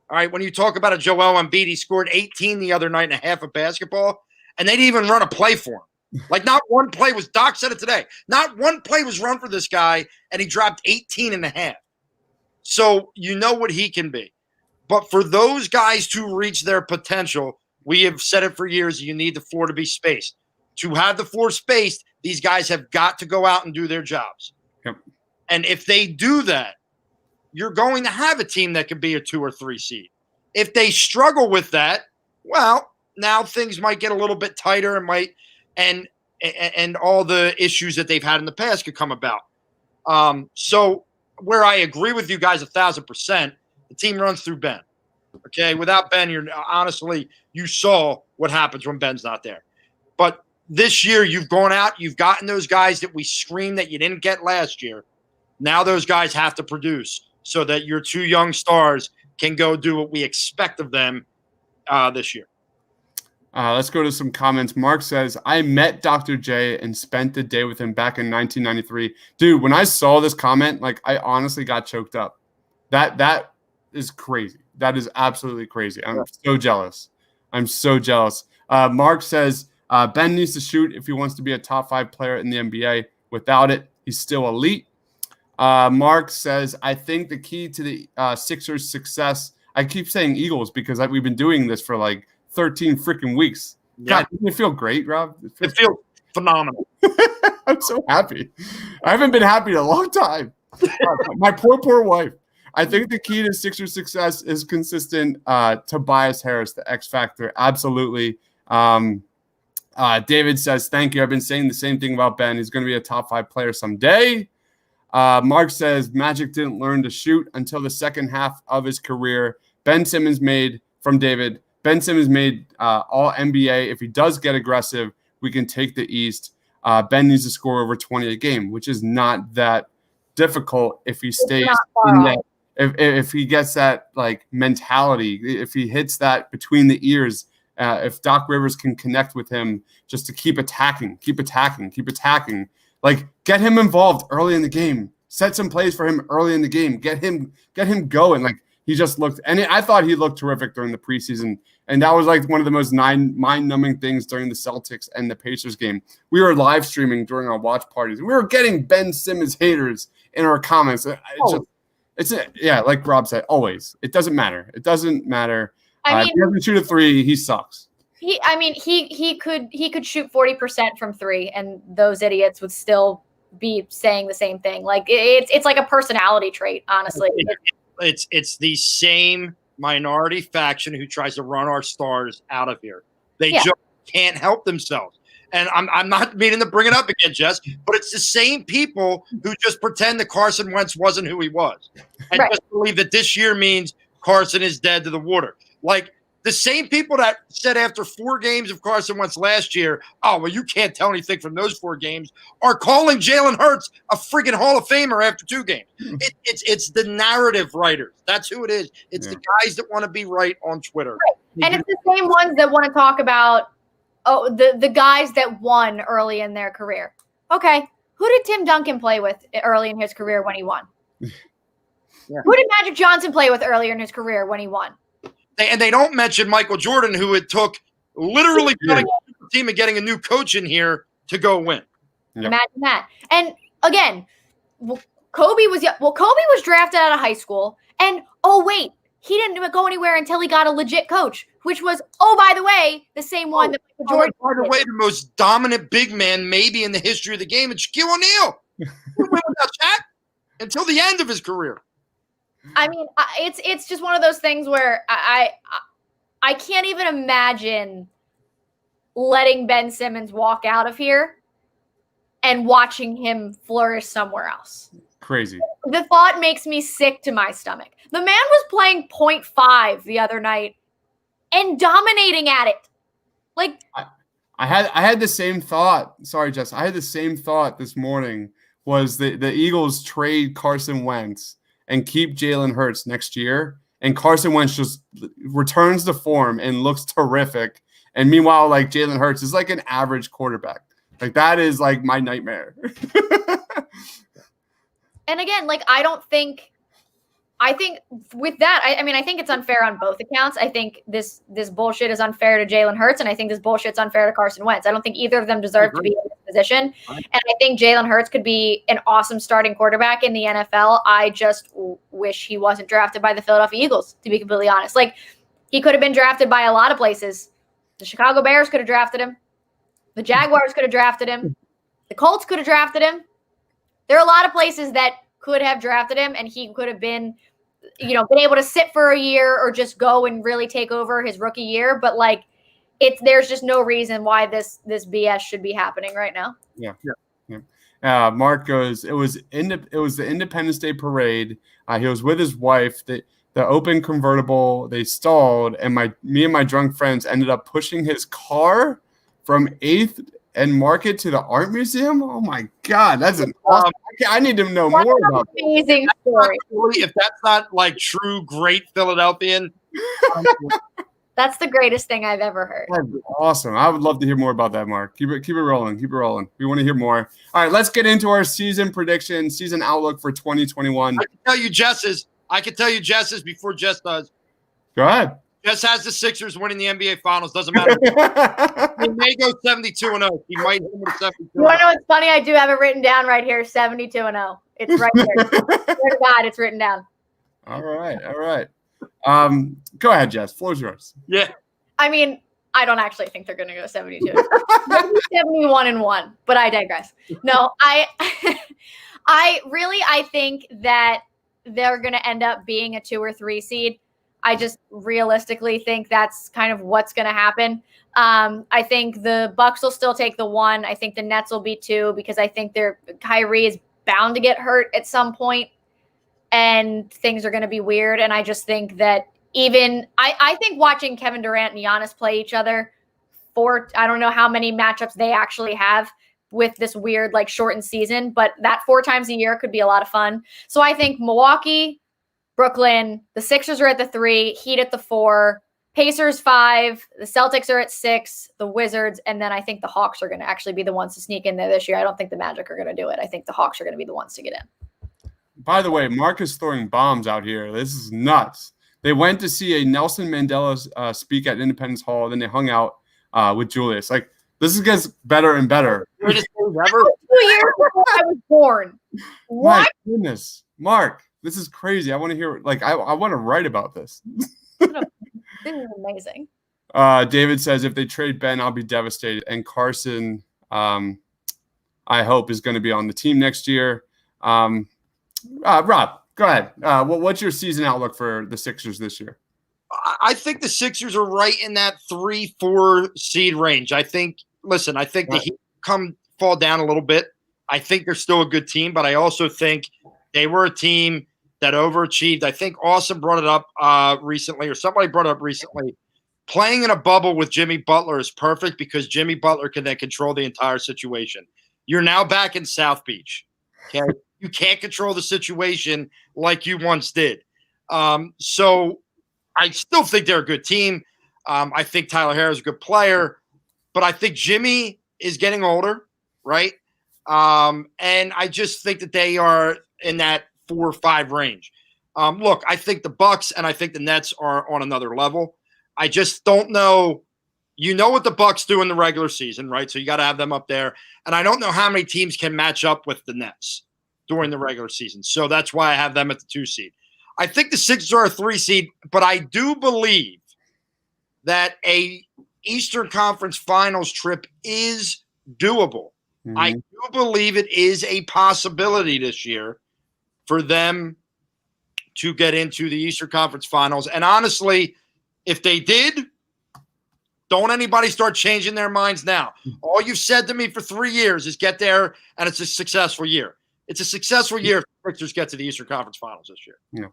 All right, when you talk about a Joel Embiid, he scored 18 the other night and a half of basketball, and they didn't even run a play for him. Like, not one play was – Doc said it today. Not one play was run for this guy, and he dropped 18 and a half. So you know what he can be. But for those guys to reach their potential, we have said it for years, you need the floor to be spaced. To have the floor spaced, these guys have got to go out and do their jobs. Yep. And if they do that, you're going to have a team that could be a 2 or 3 seed. If they struggle with that, well, now things might get a little bit tighter and all the issues that they've had in the past could come about. So where I agree with you guys 1,000%, the team runs through Ben. Okay, without Ben, you saw what happens when Ben's not there. But this year, you've gone out, you've gotten those guys that we screamed that you didn't get last year. Now those guys have to produce so that your 2 young stars can go do what we expect of them this year. Let's go to some comments. Mark says, I met Dr. J and spent the day with him back in 1993. Dude, when I saw this comment, I honestly got choked up. That is crazy. That is absolutely crazy. I'm so jealous. Mark says, Ben needs to shoot if he wants to be a top 5 player in the NBA. Without it, he's still elite. Mark says, I think the key to the Sixers' success, I keep saying Eagles because we've been doing this for 13 freaking weeks. God, doesn't it feel great, Rob? It feels phenomenal. I'm so happy. I haven't been happy in a long time. My poor wife. I think the key to Sixers' success is consistent Tobias Harris, the X factor. Absolutely. David says, thank you. I've been saying the same thing about Ben. He's going to be a top 5 player someday. Mark says, Magic didn't learn to shoot until the second half of his career. Ben Simmons made all NBA. If he does get aggressive, we can take the East. Ben needs to score over 20 a game, which is not that difficult if he stays in that. If he gets that mentality, if he hits that between the ears, if Doc Rivers can connect with him just to keep attacking, get him involved early in the game, set some plays for him early in the game, get him going. He just looked, and I thought he looked terrific during the preseason. And that was one of the most mind-numbing things during the Celtics and the Pacers game. We were live streaming during our watch parties. We were getting Ben Simmons haters in our comments. Like Rob said, always. It doesn't matter. If he doesn't shoot a 3, he sucks. He could shoot 40% from 3, and those idiots would still be saying the same thing. It's like a personality trait, honestly. It's the same minority faction who tries to run our stars out of here. They just can't help themselves. And I'm not meaning to bring it up again, Jess, but it's the same people who just pretend that Carson Wentz wasn't who he was, and just believe that this year means Carson is dead to the water. The same people that said after 4 games of Carson Wentz last year, oh, well, you can't tell anything from those 4 games, are calling Jalen Hurts a freaking Hall of Famer after 2 games. It's the narrative writers. That's who it is. It's the guys that want to be right on Twitter. Right. And it's the same ones that want to talk about the guys that won early in their career. Okay, who did Tim Duncan play with early in his career when he won? Who did Magic Johnson play with earlier in his career when he won? And they don't mention Michael Jordan, who it took literally putting a team and getting a new coach in here to go win. Yep. Imagine that. And again, Kobe was drafted out of high school, and he didn't go anywhere until he got a legit coach, which was, by the way, the same one that Michael Jordan. By the way, the most dominant big man maybe in the history of the game is Shaquille O'Neal. He went without Shaq until the end of his career. I mean, it's just one of those things where I can't even imagine letting Ben Simmons walk out of here and watching him flourish somewhere else. Crazy. The thought makes me sick to my stomach. The man was playing 0.5 the other night and dominating at it. Like I had the same thought. Sorry, Jess. I had the same thought this morning. Was the Eagles trade Carson Wentz and keep Jalen Hurts next year, and Carson Wentz just returns to form and looks terrific. And meanwhile, like Jalen Hurts is like an average quarterback. Like that is like my nightmare. And again, like I think with that, I think it's unfair on both accounts. I think this bullshit is unfair to Jalen Hurts, and I think this bullshit's unfair to Carson Wentz. I don't think either of them deserve to be in this position. And I think Jalen Hurts could be an awesome starting quarterback in the NFL. I just wish he wasn't drafted by the Philadelphia Eagles, to be completely honest. Like, he could have been drafted by a lot of places. The Chicago Bears could have drafted him. The Jaguars could have drafted him. The Colts could have drafted him. There are a lot of places that could have drafted him, and he could have been able to sit for a year or just go and really take over his rookie year. But like, there's just no reason why this BS should be happening right now. Yeah. Mark goes, it was the Independence Day parade. He was with his wife. The open convertible, they stalled, and me and my drunk friends ended up pushing his car from 8th and Market to the art museum. Oh my God, that's an awesome. I need to know more about that. Amazing story. If that's not like true great Philadelphian, that's the greatest thing I've ever heard. That's awesome. I would love to hear more about that, Mark. Keep it rolling. We want to hear more. All right, let's get into our season prediction, season outlook for 2021. I can tell you Jess's before Jess does. Go ahead. Jess has the Sixers winning the NBA Finals. Doesn't matter. He may go 72-0. He might hit with 72. You want to know what's funny? I do have it written down right here, 72-0. It's right there. Swear to God, it's written down. All right. Go ahead, Jess. Floor's yours. Yeah. I mean, I don't actually think they're going to go 72. Maybe 71-1, but I digress. No, I think that they're going to end up being a 2 or 3 seed. I just realistically think that's kind of what's going to happen. I think the Bucks will still take the 1. I think the Nets will be 2 because I think Kyrie is bound to get hurt at some point and things are going to be weird. And I just think that I think watching Kevin Durant and Giannis play each other I don't know how many matchups they actually have with this weird, like, shortened season, but that 4 times a year could be a lot of fun. So I think Milwaukee, Brooklyn, the Sixers are at the 3, Heat at the 4, Pacers 5, the Celtics are at 6, the Wizards, and then I think the Hawks are going to actually be the ones to sneak in there this year. I don't think the Magic are going to do it. I think the Hawks are going to be the ones to get in. By the way, Mark is throwing bombs out here. This is nuts. They went to see a Nelson Mandela speak at Independence Hall, then they hung out with Julius. Like, this gets better and better. Greatest thing ever. 2 years before I was born. What? My goodness. Mark, this is crazy. I want to hear, like, I want to write about this. This is amazing. David says, if they trade Ben, I'll be devastated. And Carson, I hope, is going to be on the team next year. Rob, go ahead. What's your season outlook for the Sixers this year? I think the Sixers are right in that 3-4 seed range. I think the Heat fall down a little bit. I think they're still a good team, but I also think they were a team that overachieved. I think Austin brought it up recently, or somebody brought it up recently. playing in a bubble with Jimmy Butler is perfect because Jimmy Butler can then control the entire situation. You're now back in South Beach. Okay. You can't control the situation like you once did. So I still think they're a good team. I think Tyler Herro is a good player, but I think Jimmy is getting older, right? And I just think that they are in that 4 or 5 range. Look, I think the Bucks and I think the Nets are on another level. I just don't know. You know what the Bucks do in the regular season, right? So you got to have them up there. And I don't know how many teams can match up with the Nets during the regular season. So that's why I have them at the 2 seed. I think the Sixers are a 3 seed, but I do believe that a Eastern Conference Finals trip is doable. Mm-hmm. I do believe it is a possibility this year for them to get into the Eastern Conference Finals. And honestly, if they did, don't anybody start changing their minds now. All you've said to me for 3 years is get there, and it's a successful year. It's a successful year if the Sixers get to the Eastern Conference Finals this year. Yeah.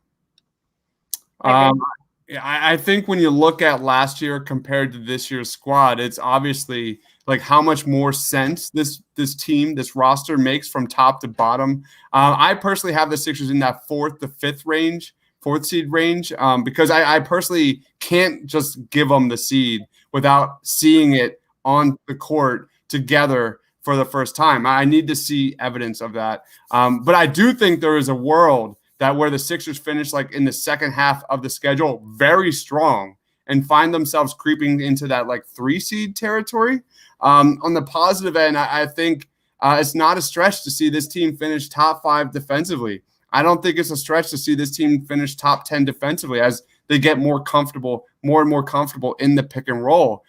I think when you look at last year compared to this year's squad, it's obviously like how much more sense this team, this roster makes from top to bottom. I personally have the Sixers in that 4th to 4th seed range, because I personally can't just give them the seed without seeing it on the court together for the first time. I need to see evidence of that. But I do think there is a world that where the Sixers finish like in the second half of the schedule very strong and find themselves creeping into that like 3 seed territory. On the positive end, I think it's not a stretch to see this team finish top 5 defensively. I don't think it's a stretch to see this team finish top 10 defensively as they get more and more comfortable in the pick and roll.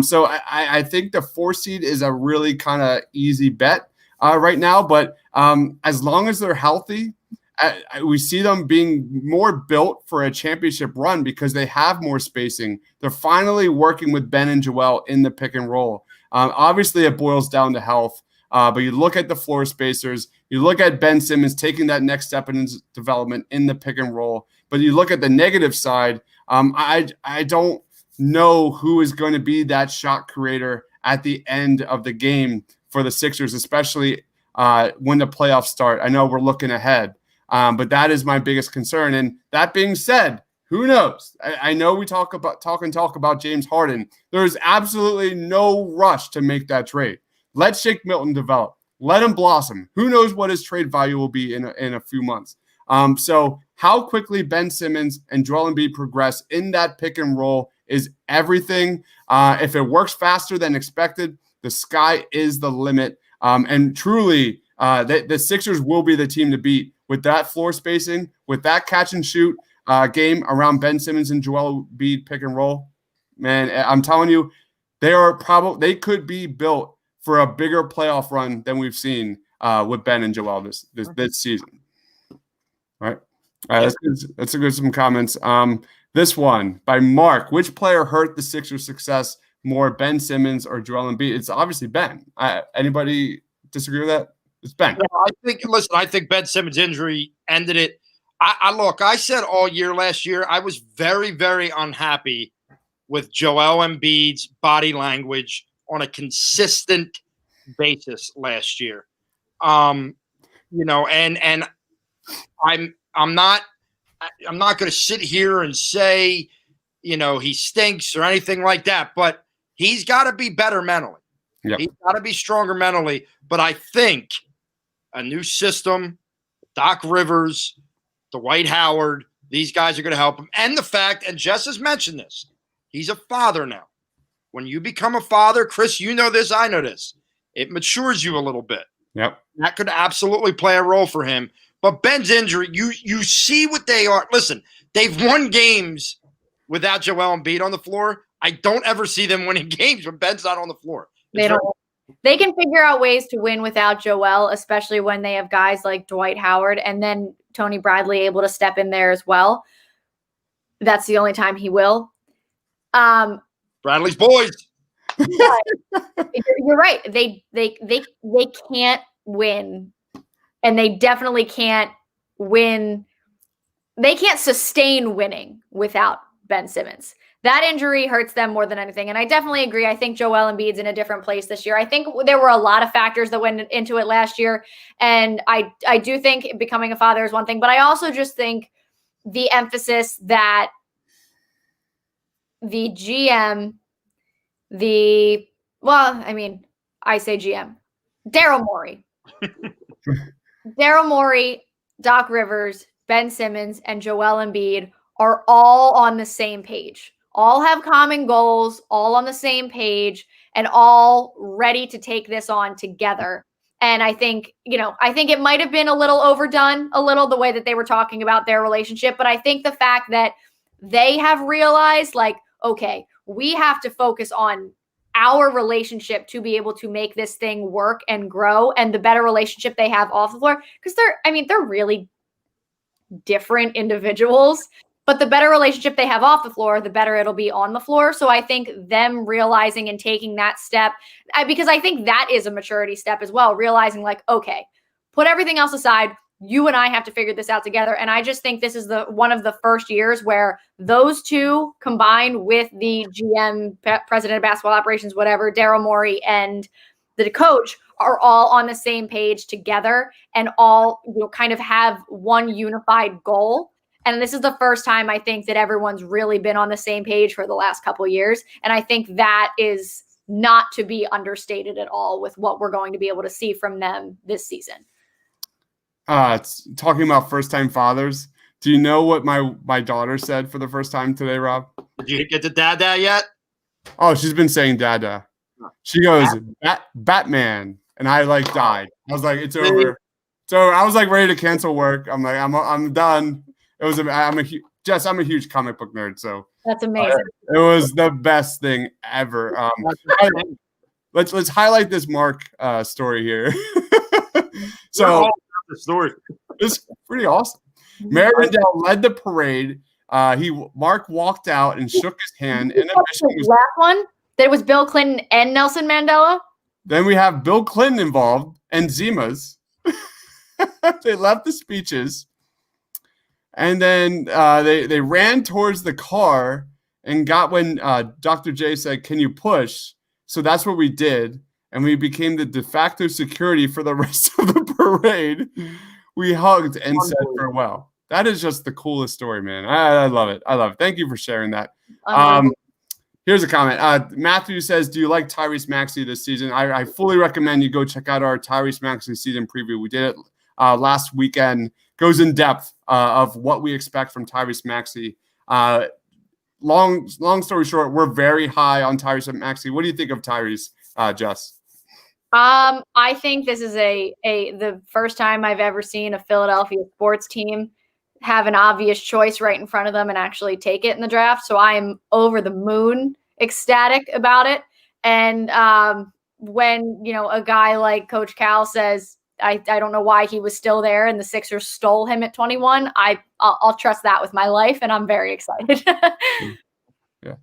So I think the 4 seed is a really kind of easy bet right now. But as long as they're healthy, we see them being more built for a championship run because they have more spacing. They're finally working with Ben and Joel in the pick and roll. Obviously, it boils down to health. But you look at the floor spacers, you look at Ben Simmons taking that next step in his development in the pick and roll. But you look at the negative side, I don't know who is going to be that shot creator at the end of the game for the Sixers, especially when the playoffs start. I know we're looking ahead, but that is my biggest concern. And that being said, who knows? I know we talk about James Harden. There's absolutely no rush to make that trade. Let Shake Milton develop. Let him blossom. Who knows what his trade value will be in a few months. So how quickly Ben Simmons and Joel Embiid progress in that pick and roll is everything. If it works faster than expected, the sky is the limit. And truly, the Sixers will be the team to beat with that floor spacing, with that catch and shoot game around Ben Simmons and Joel Embiid pick and roll. Man, I'm telling you, they could be built for a bigger playoff run than we've seen with Ben and Joel this season. All right. Let's go some comments. This one by Mark. Which player hurt the Sixers' success more, Ben Simmons or Joel Embiid? It's obviously Ben. Anybody disagree with that? It's Ben. Yeah, I think Ben Simmons' injury ended it. I said all year last year, I was very, very unhappy with Joel Embiid's body language on a consistent basis last year. And I'm not going to sit here and say, he stinks or anything like that, but he's got to be better mentally. Yep. He's got to be stronger mentally. But I think a new system, Doc Rivers, Dwight Howard, these guys are going to help him. And the fact, and Jess has mentioned this, he's a father now. When you become a father, Chris, you know this, I know this. It matures you a little bit. Yep. That could absolutely play a role for him. But Ben's injury, you see what they are. Listen, they've won games without Joel Embiid on the floor. I don't ever see them winning games when Ben's not on the floor. They can figure out ways to win without Joel, especially when they have guys like Dwight Howard and then Tony Bradley able to step in there as well. That's the only time he will. Bradley's boys. You're right. They can't win, and they definitely can't win. They can't sustain winning without Ben Simmons. that injury hurts them more than anything. And I definitely agree. I think Joel Embiid's in a different place this year. I think there were a lot of factors that went into it last year. And I do think becoming a father is one thing, but I also just think the emphasis that the GM, I say GM, Daryl Morey, Doc Rivers, Ben Simmons, and Joel Embiid are all on the same page, all have common goals, all on the same page, and all ready to take this on together. And I think it might have been a little overdone, the way that they were talking about their relationship. But I think the fact that they have realized, like, okay, we have to focus on our relationship to be able to make this thing work and grow, and the better relationship they have off the floor, because they're really different individuals, but the better relationship they have off the floor, the better it'll be on the floor. So I think them realizing and taking that step, because I think that is a maturity step as well, realizing like, okay, put everything else aside. You and I have to figure this out together. And I just think this is one of the first years where those two combined with the GM, president of basketball operations, whatever, Daryl Morey, and the coach are all on the same page together and all kind of have one unified goal. And this is the first time I think that everyone's really been on the same page for the last couple of years. And I think that is not to be understated at all with what we're going to be able to see from them this season. It's talking about first-time fathers. Do you know what my daughter said for the first time today, Rob? Did you get to dada yet? Oh, she's been saying dada. She goes, Batman. And I died. I was like, it's over. So I was ready to cancel work. I'm like, I'm done. I'm a huge comic book nerd. So that's amazing. It was the best thing ever. Let's highlight this Mark story here. So the story. It's pretty awesome. Marindale led the parade. Mark walked out and shook his hand. And the last one, that was Bill Clinton and Nelson Mandela. Then we have Bill Clinton involved and Zima's. They left the speeches. And then they ran towards the car and got when Dr. J said, "Can you push?" So that's what we did. And we became the de facto security for the rest of the parade. We hugged and said farewell. That is just the coolest story, man. I love it. I love it. Thank you for sharing that. Here's a comment. Matthew says, do you like Tyrese Maxey this season? I fully recommend you go check out our Tyrese Maxey season preview. We did it last weekend. Goes in depth of what we expect from Tyrese Maxey. Long story short, we're very high on Tyrese Maxey. What do you think of Tyrese, Jess? I think this is the first time I've ever seen a Philadelphia sports team have an obvious choice right in front of them and actually take it in the draft. So I am over the moon ecstatic about it. And when, a guy like Coach Cal says, I don't know why he was still there and the Sixers stole him at 21, I'll trust that with my life, and I'm very excited. Yeah.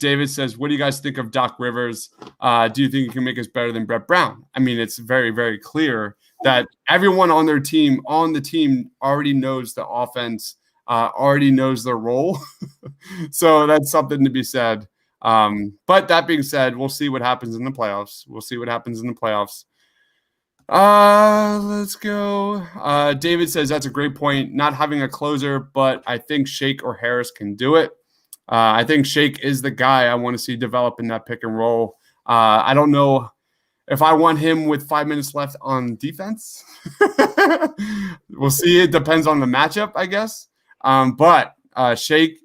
David says, what do you guys think of Doc Rivers? Do you think he can make us better than Brett Brown? I mean, it's very, very clear that everyone on the team already knows the offense, already knows their role. So that's something to be said. But that being said, we'll see what happens in the playoffs. Let's go. David says, that's a great point. Not having a closer, but I think Shake or Harris can do it. I think Shake is the guy I want to see develop in that pick and roll. I don't know if I want him with 5 minutes left on defense. We'll see. It depends on the matchup, I guess. But Shake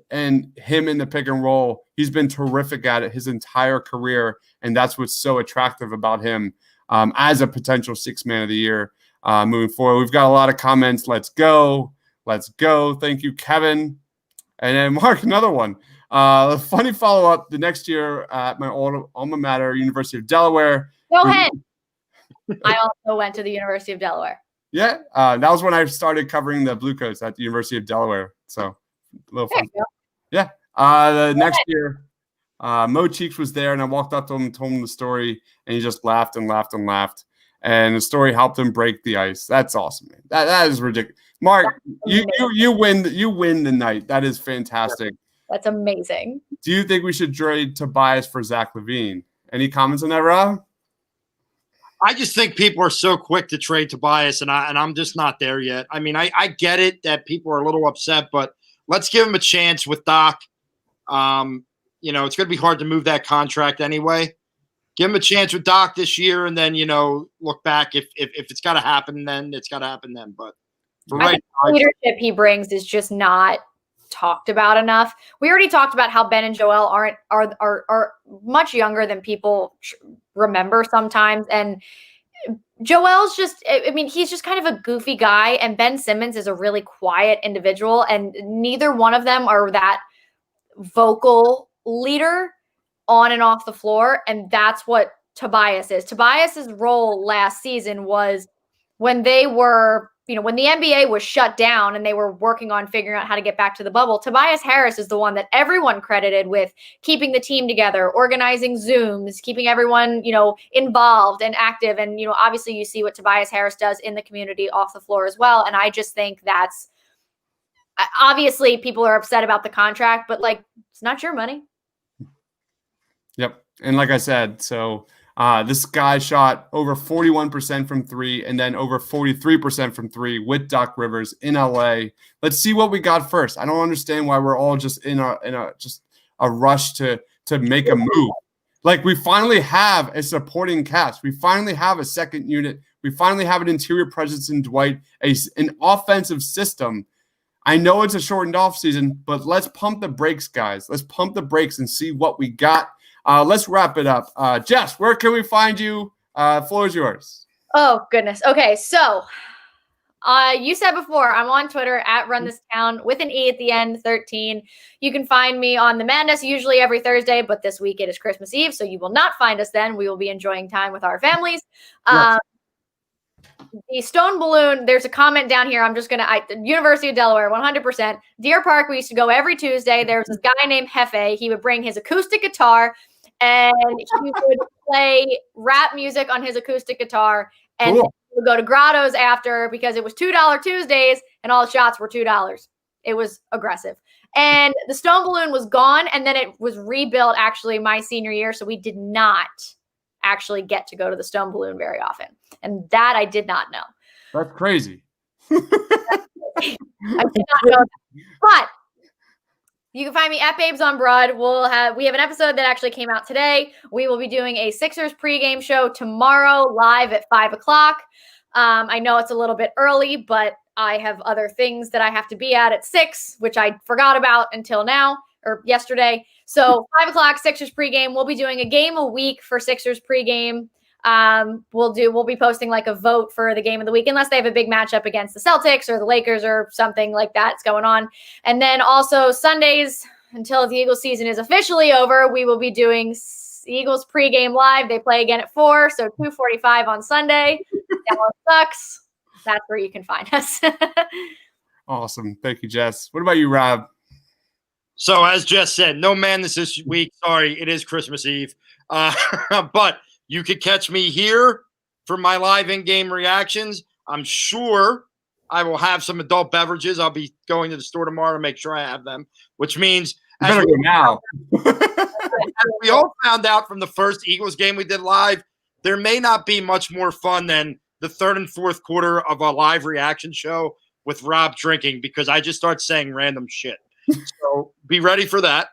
and him in the pick and roll, he's been terrific at it his entire career, and that's what's so attractive about him as a potential sixth man of the year moving forward. We've got a lot of comments. Let's go. Thank you, Kevin. And then Mark, another one. A funny follow-up the next year at my alma mater, University of Delaware. Go ahead. I also went to the University of Delaware. Yeah, that was when I started covering the Bluecoats at the University of Delaware. So a little fun. Yeah. The next year, Mo Cheeks was there, and I walked up to him and told him the story, and he just laughed and laughed and laughed. And the story helped him break the ice. That's awesome, man. That is ridiculous. Mark, you win the night. That is fantastic. That's amazing. Do you think we should trade Tobias for Zach LaVine? Any comments on that, Rob? I just think people are so quick to trade Tobias, and I'm just not there yet. I mean, I get it that people are a little upset, but let's give him a chance with Doc. You know, it's going to be hard to move that contract anyway. Give him a chance with Doc this year, and then, you know, look back. If it's got to happen, then it's got to happen then. But for I right think the leadership he brings is just not talked about enough. We already talked about how Ben and Joel are much younger than people remember sometimes, and Joel's just, I mean, he's just kind of a goofy guy, and Ben Simmons is a really quiet individual, and neither one of them are that vocal leader on and off the floor, and that's what Tobias is. Tobias's role last season was when they were, you know, when the NBA was shut down and they were working on figuring out how to get back to the bubble, Tobias Harris is the one that everyone credited with keeping the team together, organizing Zooms, keeping everyone, you know, involved and active. And, you know, obviously you see what Tobias Harris does in the community off the floor as well. And I just think that's, obviously people are upset about the contract, but like, it's not your money. Yep. And like I said, so this guy shot over 41% from three and then over 43% from three with Doc Rivers in LA. Let's see what we got first. I don't understand why we're all just in a rush to make a move. Like, we finally have a supporting cast. We finally have a second unit. We finally have an interior presence in Dwight, an offensive system. I know it's a shortened off season, but let's pump the brakes, guys. Let's pump the brakes and see what we got. Let's wrap it up. Jess, where can we find you? Floor is yours. Oh, goodness. Okay, so you said before, I'm on Twitter at Run This Town with an E at the end, 13. You can find me on The Madness usually every Thursday, but this week it is Christmas Eve, so you will not find us then. We will be enjoying time with our families. Yes. The Stone Balloon, there's a comment down here. I'm just going to, University of Delaware, 100%. Deer Park, we used to go every Tuesday. There was this guy named Hefe. He would bring his acoustic guitar, and he would play rap music on his acoustic guitar. And Cool. we would go to Grotto's after because it was $2 Tuesdays, and all the shots were $2. It was aggressive. And the Stone Balloon was gone, and then it was rebuilt actually my senior year, so we did not actually get to go to the Stone Balloon very often. And that I did not know. That's crazy. I did not know that. But you can find me at Babes on Broad. We have an episode that actually came out today. We will be doing a Sixers pregame show tomorrow live at 5:00. I know it's a little bit early, but I have other things that I have to be at 6, which I forgot about until now or yesterday. So 5:00 Sixers pregame. We'll be doing a game a week for Sixers pregame. We'll be posting like a vote for the game of the week, unless they have a big matchup against the Celtics or the Lakers or something like that's going on. And then also Sundays, until the Eagles season is officially over, we will be doing Eagles pregame live. They play again at 4, so 2:45 on Sunday. That one sucks. That's where you can find us. Awesome. Thank you, Jess. What about you, Rob? So as Jess said, no madness this week. Sorry, it is Christmas Eve. But you could catch me here for my live in-game reactions. I'm sure I will have some adult beverages. I'll be going to the store tomorrow to make sure I have them, which means You better go now. as we all found out from the first Eagles game we did live, there may not be much more fun than the third and fourth quarter of a live reaction show with Rob drinking, because I just start saying random shit. So be ready for that.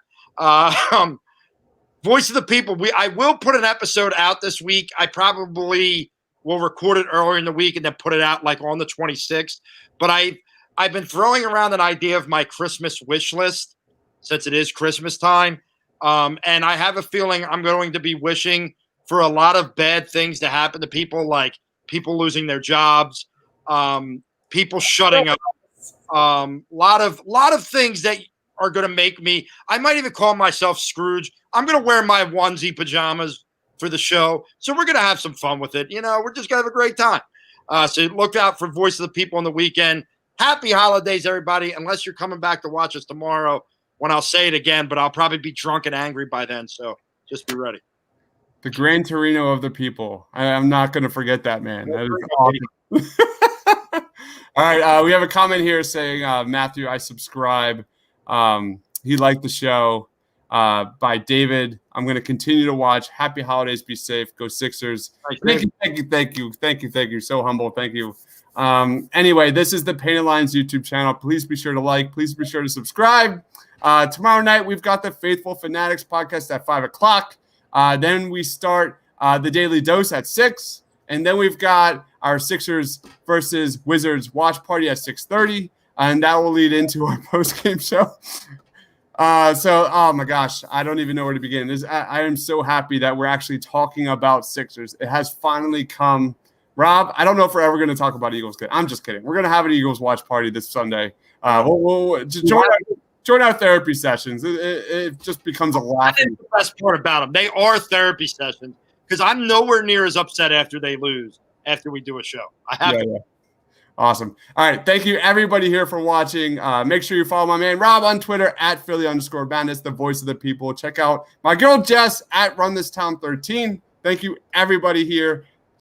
Voice of the People. I will put an episode out this week. I probably will record it earlier in the week and then put it out like on the 26th. But I've been throwing around an idea of my Christmas wish list since it is Christmas time. And I have a feeling I'm going to be wishing for a lot of bad things to happen to people, like people losing their jobs, people shutting up, lot of things that are going to make me, I might even call myself Scrooge. I'm going to wear my onesie pajamas for the show. So we're going to have some fun with it. You know, we're just going to have a great time. So look out for Voice of the People on the weekend. Happy holidays, everybody, unless you're coming back to watch us tomorrow when I'll say it again, but I'll probably be drunk and angry by then. So just be ready. The Gran Torino of the people. I'm not going to forget that, man. That is awesome. All right. We have a comment here saying, Matthew, I subscribe. he liked the show. By David. I'm going to continue to watch. Happy holidays. Be safe. Go Sixers. Thank you. So humble. Thank you. Anyway, this is the Painted Lines YouTube channel. Please be sure to like. Please be sure to subscribe. Tomorrow night, we've got the Faithful Fanatics podcast at 5 o'clock. Then we start the Daily Dose at 6. And then we've got our Sixers versus Wizards watch party at 6:30. And that will lead into our post-game show. Oh my gosh, I don't even know where to begin. I am so happy that we're actually talking about Sixers. It has finally come. Rob, I don't know if we're ever going to talk about Eagles. I'm just kidding. We're going to have an Eagles watch party this Sunday. We'll just join our therapy sessions. It just becomes a laugh. I think the best part about them, they are therapy sessions because I'm nowhere near as upset after they lose after we do a show. I have to. Yeah. Awesome. All right. Thank you, everybody here for watching. Make sure you follow my man Rob on Twitter at Philly_Bandits, the voice of the people. Check out my girl Jess at RunThisTown13. Thank you, everybody here.